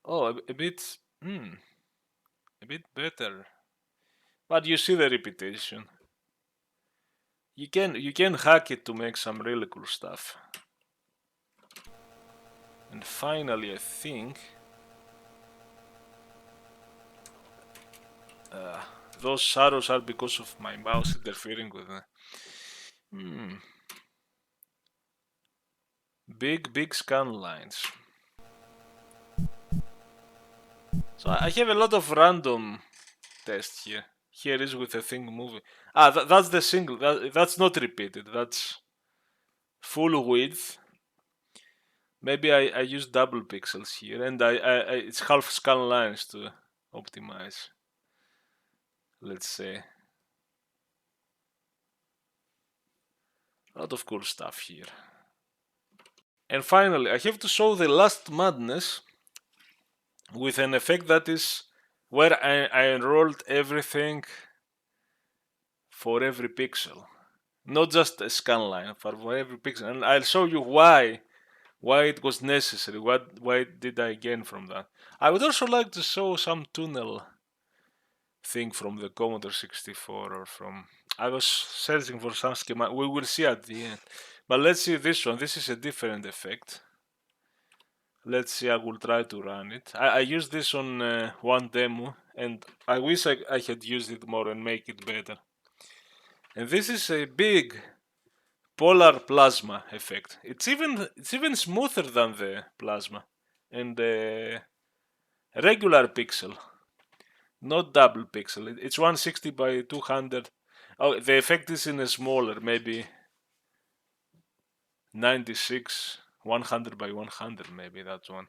Oh, a bit. A bit better. But you see the repetition. You can hack it to make some really cool stuff. And finally, I think those shadows are because of my mouse interfering with them. Big scan lines. So I have a lot of random tests here. Here is with the thing moving. That's the single. That's not repeated. That's full width. Maybe I use double pixels here, and it's half scan lines to optimize. Let's say. A lot of cool stuff here. And finally, I have to show the last madness with an effect that is where I enrolled everything for every pixel. Not just a scan line, for every pixel. And I'll show you why it was necessary. Why did I gain from that? I would also like to show some tunnel thing from the Commodore 64 or from. I was searching for some schema. We will see at the end. But let's see this one. This is a different effect. Let's see. I will try to run it. I used this on one demo, and I wish I had used it more and make it better. And this is a big polar plasma effect. It's even smoother than the plasma, and regular pixel, not double pixel. It's 160 by 200. Oh, the effect is in a smaller, maybe 96, 100 by 100, maybe that one.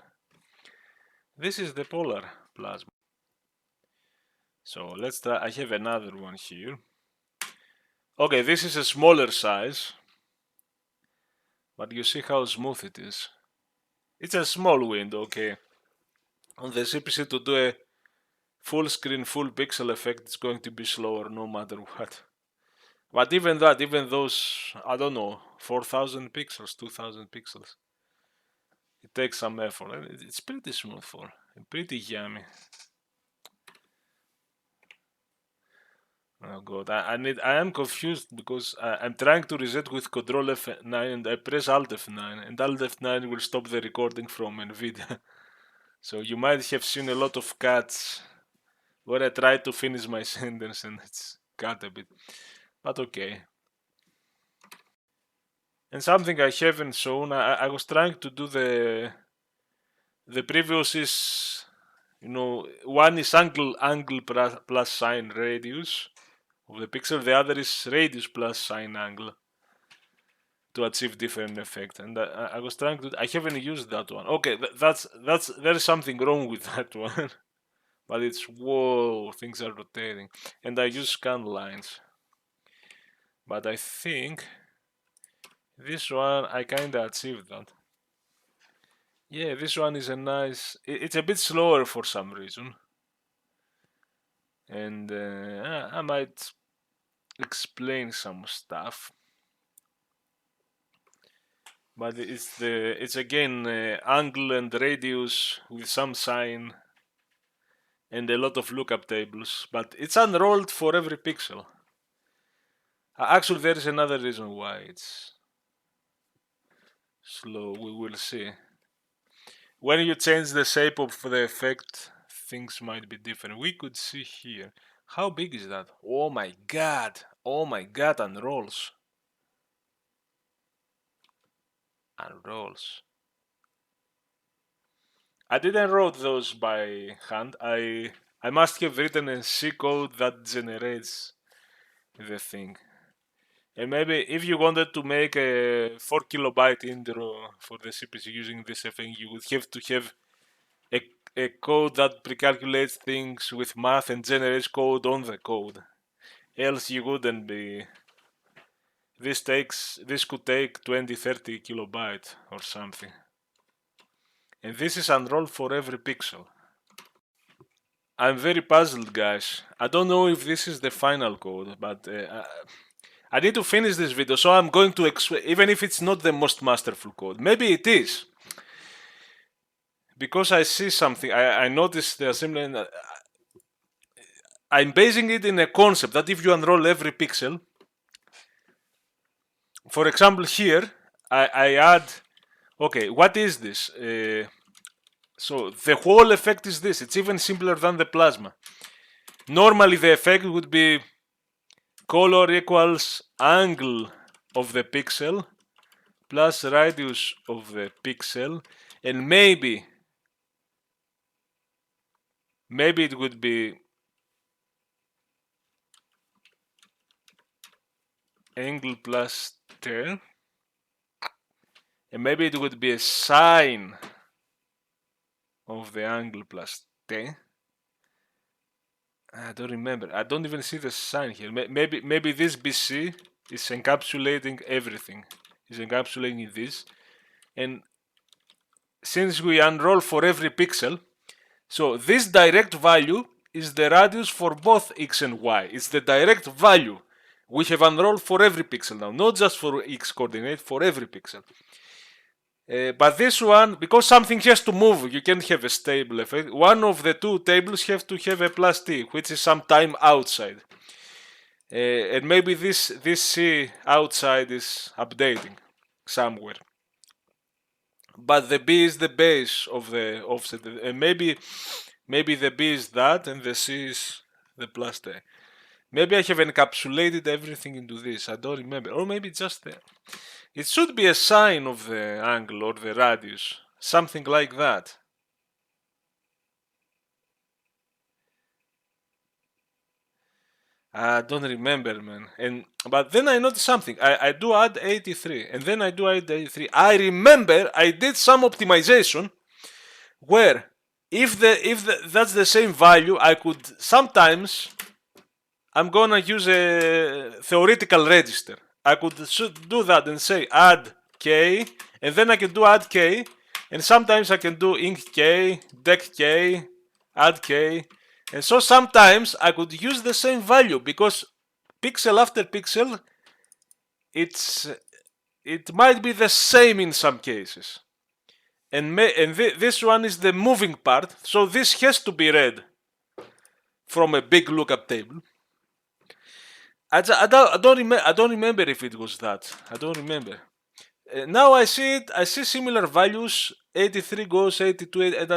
This is the polar plasma. So let's try. I have another one here. Okay, this is a smaller size, but you see how smooth it is. It's a small window, okay. On the CPC to do a full screen, full pixel effect, it's going to be slower no matter what. But even that, even those, I don't know, 4000 pixels, 2000 pixels, it takes some effort. And it's pretty smooth for, and pretty yummy. Oh god, I am confused because I'm trying to reset with Control F9 and I press Alt F9 and Alt F9 will stop the recording from NVIDIA. So you might have seen a lot of cuts where I try to finish my sentence and it's cut a bit. But okay. And something I haven't shown, I was trying to do the previous is, one is angle plus sine radius of the pixel, the other is radius plus sine angle to achieve different effect. And I was trying to, I haven't used that one. Okay, there's something wrong with that one. But it's, whoa, things are rotating. And I use scan lines. But I think this one, I kinda achieved that. Yeah, this one is a nice, it's a bit slower for some reason. and I might explain some stuff. But it's again angle and radius with some sign and a lot of lookup tables, but it's unrolled for every pixel. Actually, there is another reason why it's slow. We will see. When you change the shape of the effect, things might be different. We could see here. How big is that? Oh my god! Oh my god! Unrolls. Unrolls. I didn't wrote those by hand. I must have written a C code that generates the thing. And maybe if you wanted to make a 4 kilobyte intro for the CPC using this thing, you would have to have a, a code that precalculates things with math and generates code on the code. Else you wouldn't be. This could take 20-30 kilobyte or something. And this is unrolled for every pixel. I'm very puzzled, guys. I don't know if this is the final code, but I need to finish this video, so I'm going to explain, even if it's not the most masterful code. Maybe it is. Because I see something, I noticed the assembly, and I'm basing it in a concept that if you unroll every pixel, for example here, I add, okay, what is this? So the whole effect is this. It's even simpler than the plasma. Normally the effect would be color equals angle of the pixel plus radius of the pixel, and maybe it would be angle plus 10, and maybe it would be a sine of the angle plus 10. I don't remember. I don't even see the sign here. Maybe this BC is encapsulating everything. Is encapsulating this, and since we unroll for every pixel, so this direct value is the radius for both x and y. It's the direct value. We have unrolled for every pixel now, not just for x coordinate, for every pixel. But this one, because something has to move, you can't have a stable effect. One of the two tables have to have a plus t, which is some time outside. And maybe this c outside is updating somewhere. But the b is the base of the offset, and maybe the b is that, and the c is the plus t. Maybe I have encapsulated everything into this. I don't remember, or maybe just the. It should be a sine of the angle or the radius, something like that. I don't remember, man. But then I noticed something. I do add 83, and then I do add 83. I remember I did some optimization where if that's the same value, I could sometimes. I'm gonna use a theoretical register. I should do that and say add k, and then I can do add k, and sometimes I can do inc k, dec k, add k, and so sometimes I could use the same value because pixel after pixel, it might be the same in some cases, and this one is the moving part, so this has to be read from a big lookup table. I don't remember if it was that. I don't remember. Now I see it. I see similar values. 83 goes 82, and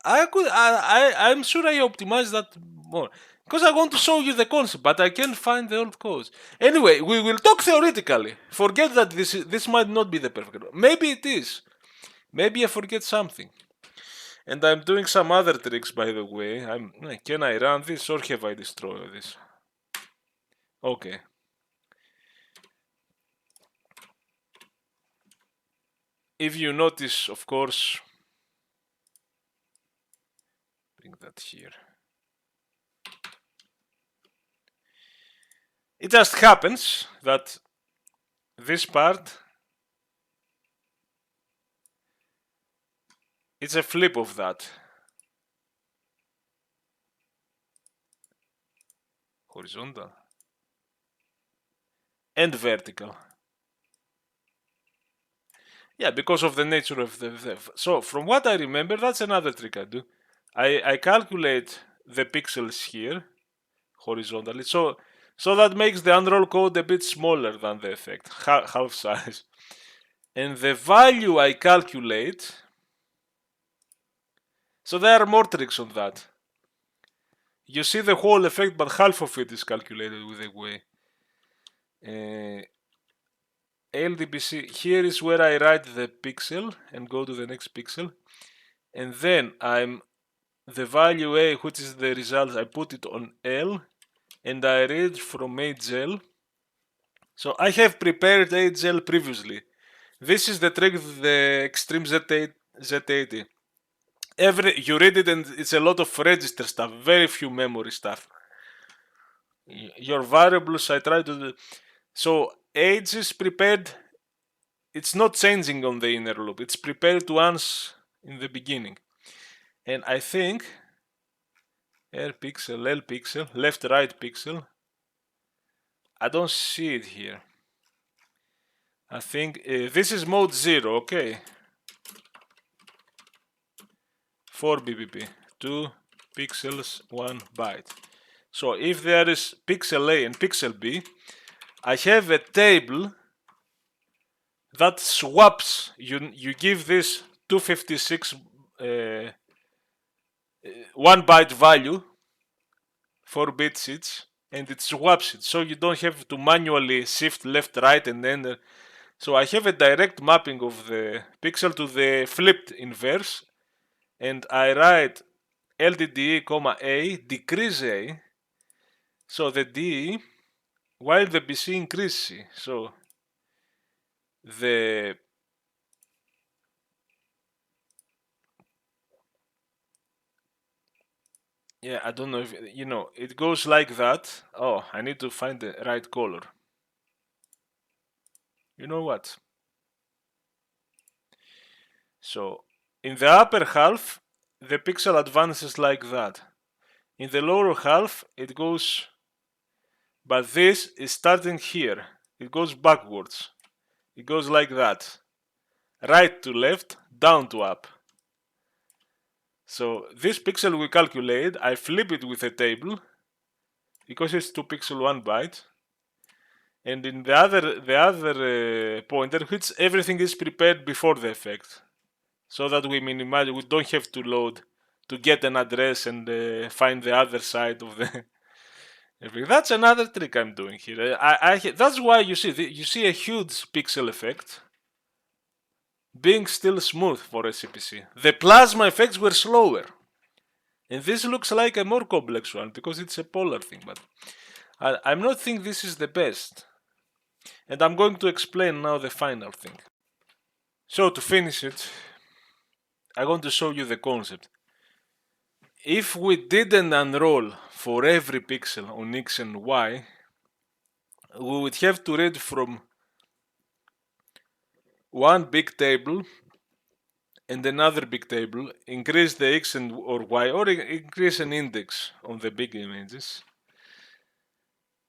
I'm sure I optimized that more because I want to show you the concept, but I can't find the old codes. Anyway, we will talk theoretically. Forget that this might not be the perfect. Maybe it is. Maybe I forget something. And I'm doing some other tricks, by the way. Can I run this or have I destroyed this? Okay. If you notice, of course, bring that here. It just happens that this part, it's a flip of that. horizontal, and vertical. Yeah, because of the nature of the so from what I remember, that's another trick I do. I calculate the pixels here horizontally, so that makes the unroll code a bit smaller than the effect, half size. And the value I calculate, so there are more tricks on that. You see the whole effect, but half of it is calculated with a way. LDBC, here is where I write the pixel and go to the next pixel. And then the value A, which is the result, I put it on L and I read from HL. So I have prepared HL previously. This is the trick with the extreme Z80. You read it and it's a lot of register stuff, very few memory stuff. Your variables, I try to do. So age is prepared, it's not changing on the inner loop, it's prepared once in the beginning. And I think R pixel, L pixel, left right pixel, I don't see it here. I think this is mode 0, okay. 4 bpp, 2 pixels, 1 byte. So if there is pixel A and pixel B, I have a table that swaps. You give this 256 1 byte value, 4 bits each, and it swaps it. So you don't have to manually shift left, right, and enter. So I have a direct mapping of the pixel to the flipped inverse, and I write LDDE, A, decrease A, so the DE, while the BC increase C. So yeah, I don't know if, it goes like that. Oh, I need to find the right color. You know what? So in the upper half, the pixel advances like that. In the lower half, it goes, but this is starting here. It goes backwards. It goes like that. Right to left, down to up. So this pixel we calculate, I flip it with a table, because it's 2 pixel 1 byte. And in the other pointer, which everything is prepared before the effect, so that we minimize, we don't have to load to get an address and find the other side of the That's another trick I'm doing here. That's why you see a huge pixel effect being still smooth for a CPC. The plasma effects were slower, and this looks like a more complex one because it's a polar thing, but I'm not think this is the best. And I'm going to explain now the final thing. So to finish it, I'm going to show you the concept. If we didn't unroll for every pixel on X and Y, we would have to read from one big table and another big table, increase the X and or Y, or increase an index on the big images.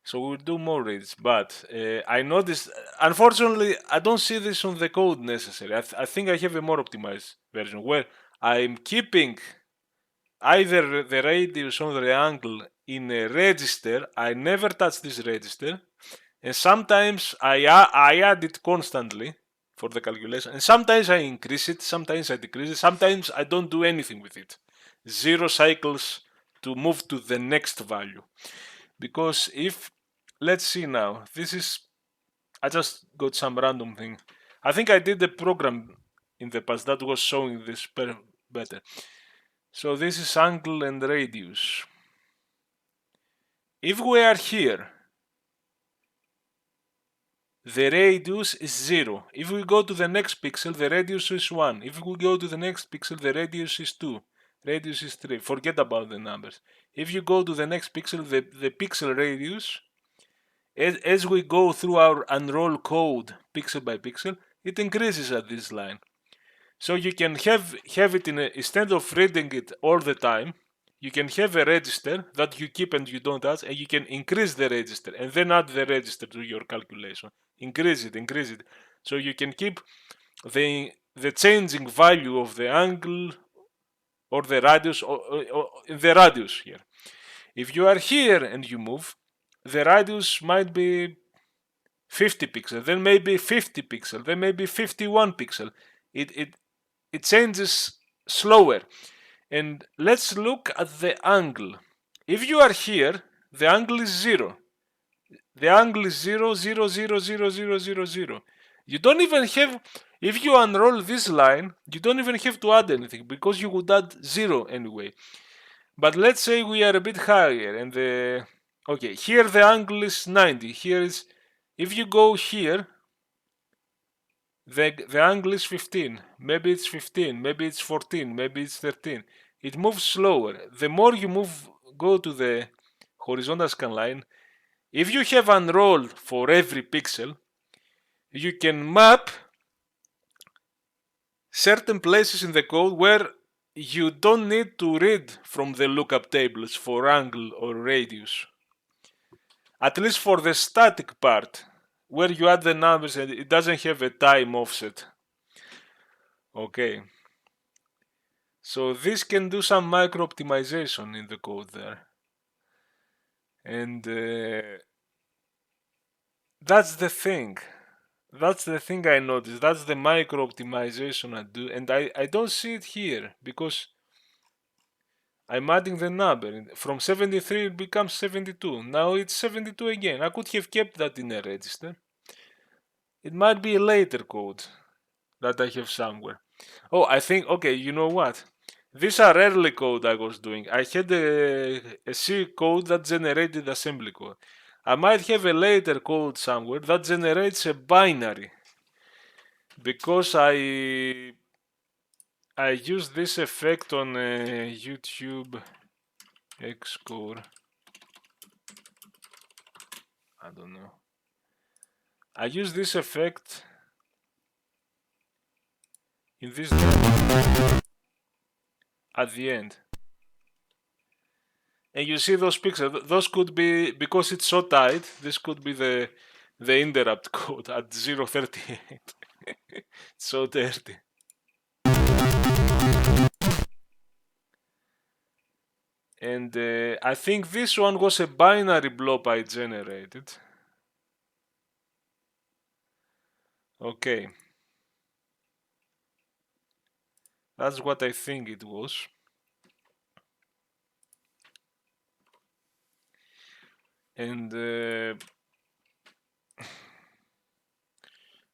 So we'll do more reads, but I noticed, unfortunately, I don't see this on the code necessary. I think I have a more optimized version where I'm keeping either the radius or the angle in a register. I never touch this register, and sometimes I add it constantly for the calculation, and sometimes I increase it, sometimes I decrease it, sometimes I don't do anything with it. 0 cycles to move to the next value. Because if, let's see now, I just got some random thing. I think I did a program in the past that was showing this better. So this is angle and radius. If we are here, the radius is 0. If we go to the next pixel, the radius is 1. If we go to the next pixel, the radius is 2. Radius is 3. Forget about the numbers. If you go to the next pixel, the pixel radius, as we go through our unroll code pixel by pixel, it increases at this line. So you can have it instead of reading it all the time, you can have a register that you keep and you don't touch, and you can increase the register and then add the register to your calculation. Increase it. So you can keep the changing value of the angle or the radius or the radius here. If you are here and you move, the radius might be 50 pixels, then maybe 50 pixels, then maybe 51 pixels. It changes slower. And let's look at the angle. If you are here, the angle is 0. The angle is 0, 0, 0, 0, 0, 0, 0. You don't even have, if you unroll this line, you don't even have to add anything because you would add 0 anyway. But let's say we are a bit higher and okay, here the angle is 90. Here is, if you go here, the angle is 15. Maybe it's 15, maybe it's 14, maybe it's 13. It moves slower. The more you go to the horizontal scan line, if you have unroll for every pixel, you can map certain places in the code where you don't need to read from the lookup tables for angle or radius. At least for the static part, where you add the numbers and it doesn't have a time offset. Okay. So this can do some micro optimization in the code there. And that's the thing. That's the thing I noticed. That's the micro optimization I do. And I don't see it here because I'm adding the number. From 73 it becomes 72. Now it's 72 again. I could have kept that in a register. It might be a later code that I have somewhere. Oh, I think, okay, you know what? These are early code I was doing. I had a C code that generated assembly code. I might have a later code somewhere that generates a binary. Because I use this effect on YouTube Xcore. I don't know. I use this effect in this at the end. And you see those pixels, those could be, because it's so tight, this could be the interrupt code at 0.38. It's so dirty. And I think this one was a binary blob I generated. Okay. That's what I think it was. And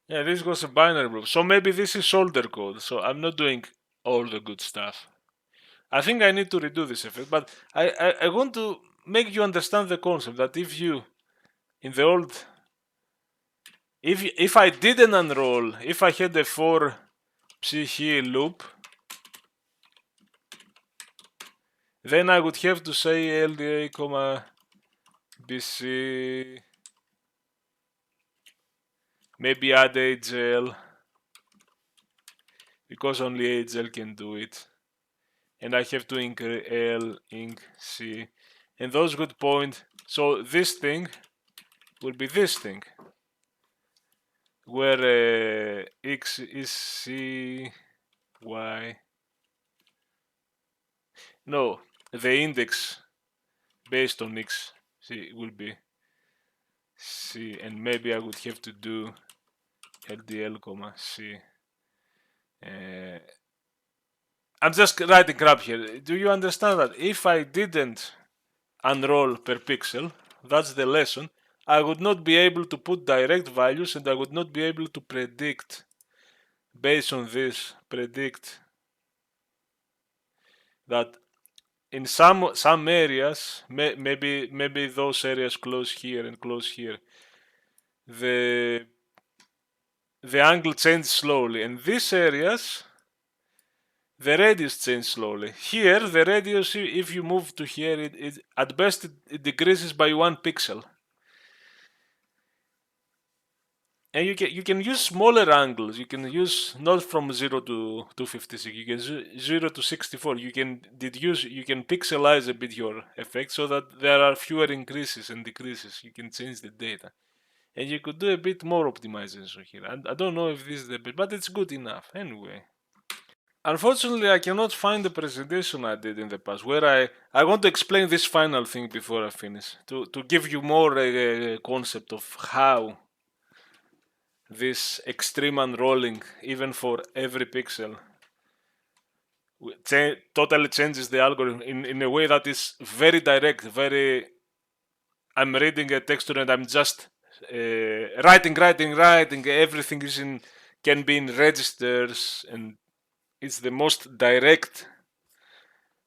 yeah, this was a binary blob. So maybe this is solder code. So I'm not doing all the good stuff. I think I need to redo this effect, but I want to make you understand the concept that if you, in the old, if I didn't unroll, if I had a for psi loop, then I would have to say LDA, BC, maybe add HL, because only HL can do it. And I have to inc L, inc C, and those would point, so this thing will be this thing, where X is C, Y, no, the index based on X C will be C, and maybe I would have to do LDL, C. I'm just writing crap here. Do you understand that if I didn't unroll per pixel, that's the lesson, I would not be able to put direct values and I would not be able to predict, based on this, predict that in some areas, maybe those areas close here and close here, the angle changes slowly, and these areas, the radius changes slowly. Here, the radius, if you move to here, at best it decreases by 1 pixel. And you can use smaller angles. You can use not from 0 to 256. You can 0 to 64. You can deduce. You can pixelize a bit your effect so that there are fewer increases and decreases. You can change the data, and you could do a bit more optimization here. I don't know if this is the best, but it's good enough anyway. Unfortunately, I cannot find the presentation I did in the past where I want to explain this final thing before I finish to give you more concept of how this extreme unrolling, even for every pixel, totally changes the algorithm in a way that is very direct, very. I'm reading a texture and I'm just writing. Everything is in can be in registers, and it's the most direct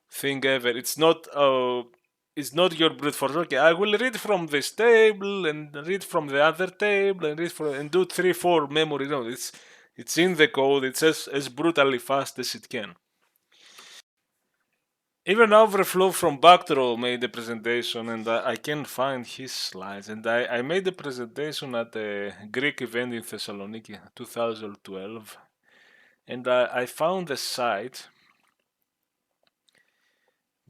thing ever. It's not your brute force. Okay, I will read from this table and read from the other table and read from and do 3-4 memory nodes. It's in the code. It's as brutally fast as it can. Even Overflow from Backrow made a presentation, and I can't find his slides. And I made a presentation at a Greek event in Thessaloniki, 2012, and I found the site.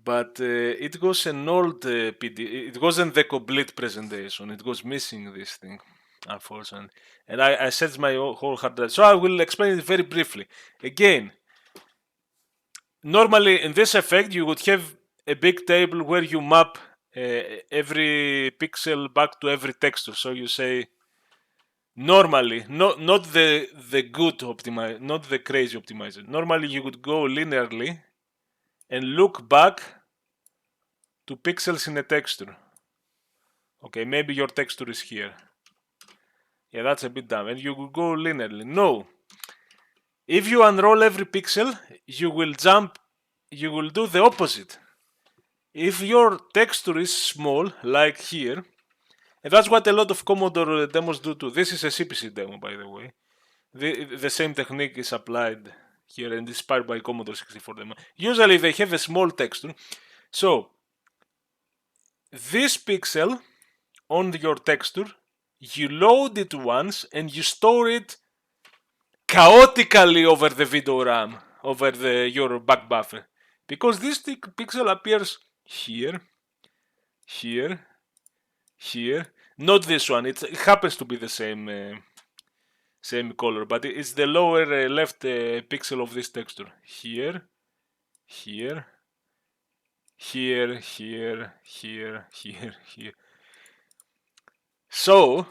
But it was an old PD. It wasn't the complete presentation. It was missing this thing, unfortunately. And I searched my whole hard drive. So I will explain it very briefly. Again, normally in this effect, you would have a big table where you map every pixel back to every texture. So you say normally, not the good optimizer, not the crazy optimizer. Normally, you would go linearly and look back to pixels in a texture. Okay, maybe your texture is here. Yeah, that's a bit dumb. And you will go linearly. No. If you unroll every pixel, you will do the opposite. If your texture is small, like here, and that's what a lot of Commodore demos do too. This is a CPC demo, by the way. The same technique is applied here and inspired by Commodore 64 demo. Usually they have a small texture. So, this pixel on your texture, you load it once and you store it chaotically over the videoram, over your backbuffer, because this pixel appears here, here, here. Not this one. It happens to be the same color, but it's the lower left pixel of this texture. Here, here, here, here, here, here, here. So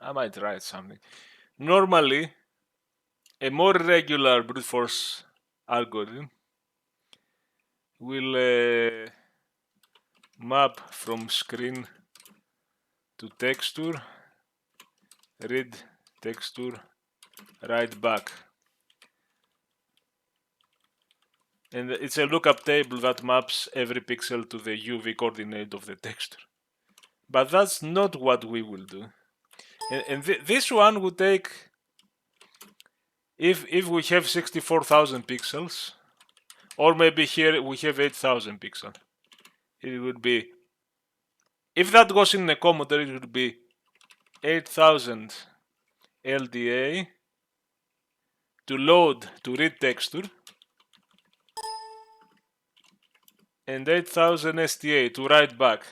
I might write something. Normally, a more regular brute force algorithm will map from screen to texture, read texture, write back. And it's a lookup table that maps every pixel to the UV coordinate of the texture. But that's not what we will do. And this one would take, if we have 64,000 pixels, or maybe here we have 8,000 pixels, it would be, if that goes in a Commodore, it would be 8,000 LDA to load to read texture, and 8,000 STA to write back.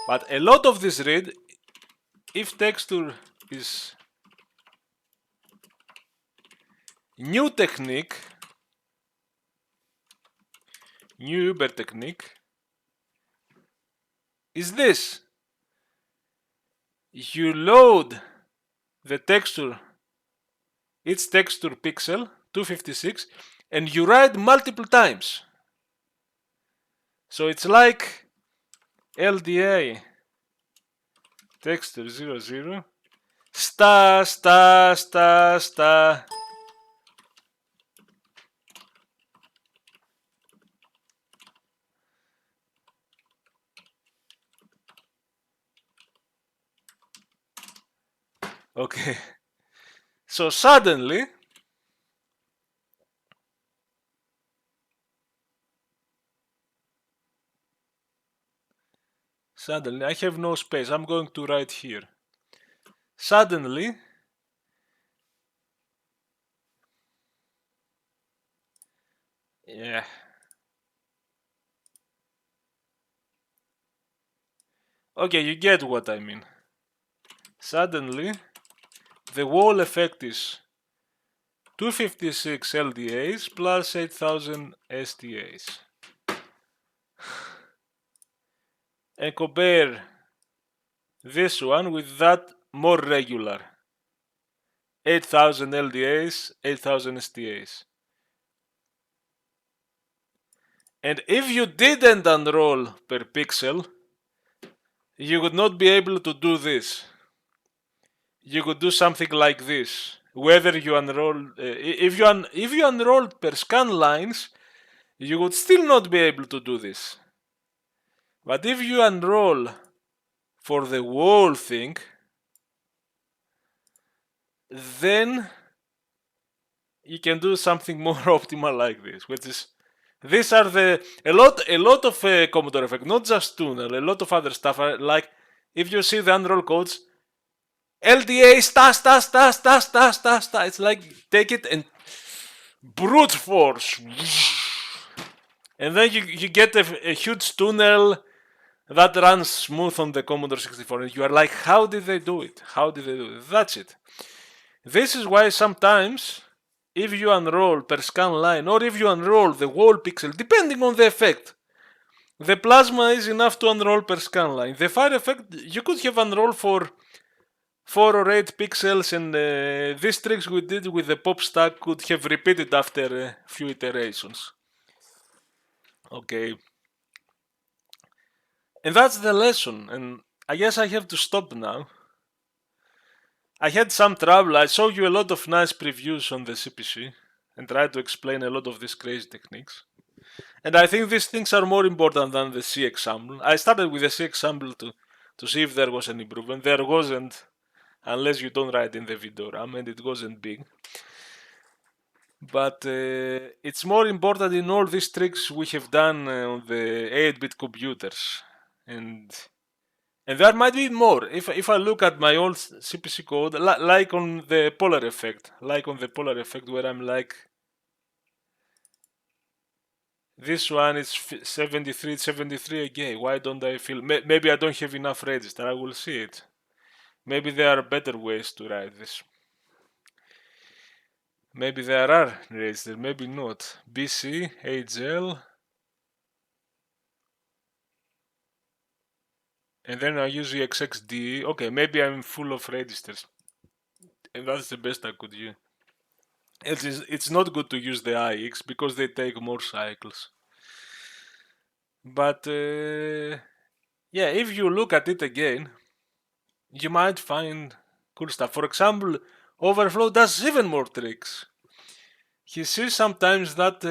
But a lot of this read, if texture is new technique, new Uber technique, is this. You load the texture, its texture pixel, 256, and you write multiple times. So it's like LDA texture 00 star star star star. Okay. So suddenly Suddenly, I have no space. I'm going to write here. Suddenly, yeah. Okay, you get what I mean. Suddenly, the wall effect is 256 LDAs plus 8000 STAs. And compare this one with that more regular. 8000 LDAs, 8000 STAs. And if you didn't unroll per pixel, you would not be able to do this. You could do something like this. Whether you unroll, if you unrolled per scan lines, you would still not be able to do this. But if you unroll for the whole thing, then you can do something more optimal like this, which is these are a lot of Commodore effect, not just tunnel, a lot of other stuff are like if you see the unroll codes, LDA sta. It's like take it and brute force, and then you get a huge tunnel that runs smooth on the Commodore 64, and you are like, how did they do it? How did they do it? That's it. This is why sometimes, if you unroll per scan line, or if you unroll the whole pixel, depending on the effect, the plasma is enough to unroll per scan line. The fire effect, you could have unroll for 4 or 8 pixels, and these tricks we did with the pop stack could have repeated after a few iterations. Okay. And that's the lesson, and I guess I have to stop now. I had some trouble. I showed you a lot of nice previews on the CPC and tried to explain a lot of these crazy techniques. And I think these things are more important than the C example. I started with the C example to see if there was an improvement. There wasn't, unless you don't write in the videoram, and it wasn't big. But it's more important in all these tricks we have done on the 8-bit computers. And there might be more. If I look at my old CPC code, like on the polar effect, where I'm like, this one is 73 again. Why don't I feel? Maybe I don't have enough register. I will see it. Maybe there are better ways to write this. Maybe there are registers. Maybe not. BC, HL. And then I use EXXD. Okay, maybe I'm full of registers. And that's the best I could use. It's not good to use the IX because they take more cycles. But yeah, if you look at it again, you might find cool stuff. For example, Overflow does even more tricks. He sees sometimes that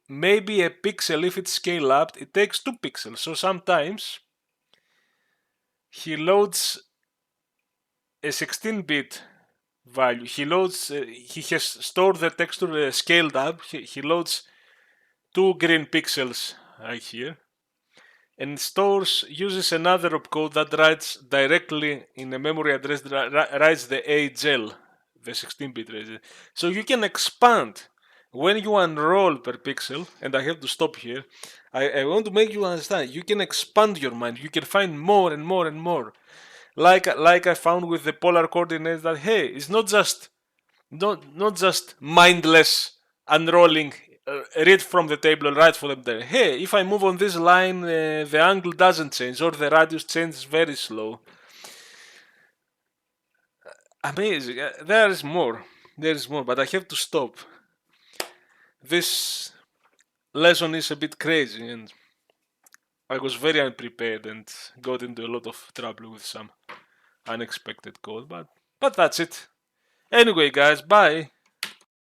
maybe a pixel, if it's scale up, it takes 2 pixels. So sometimes he loads a 16-bit value. He loads. He has stored the texture scaled up. He loads 2 green pixels right here, and uses another opcode that writes directly in a memory address that writes the HL, the 16-bit register. So you can expand when you unroll per pixel. And I have to stop here. I want to make you understand. You can expand your mind. You can find more and more and more. Like I found with the polar coordinates, that hey, it's not just mindless unrolling, read from the table and write for them there. Hey, if I move on this line, the angle doesn't change, or the radius changes very slow. Amazing. There is more, but I have to stop. This lesson is a bit crazy, and I was very unprepared and got into a lot of trouble with some unexpected code, but that's it. Anyway, guys, bye.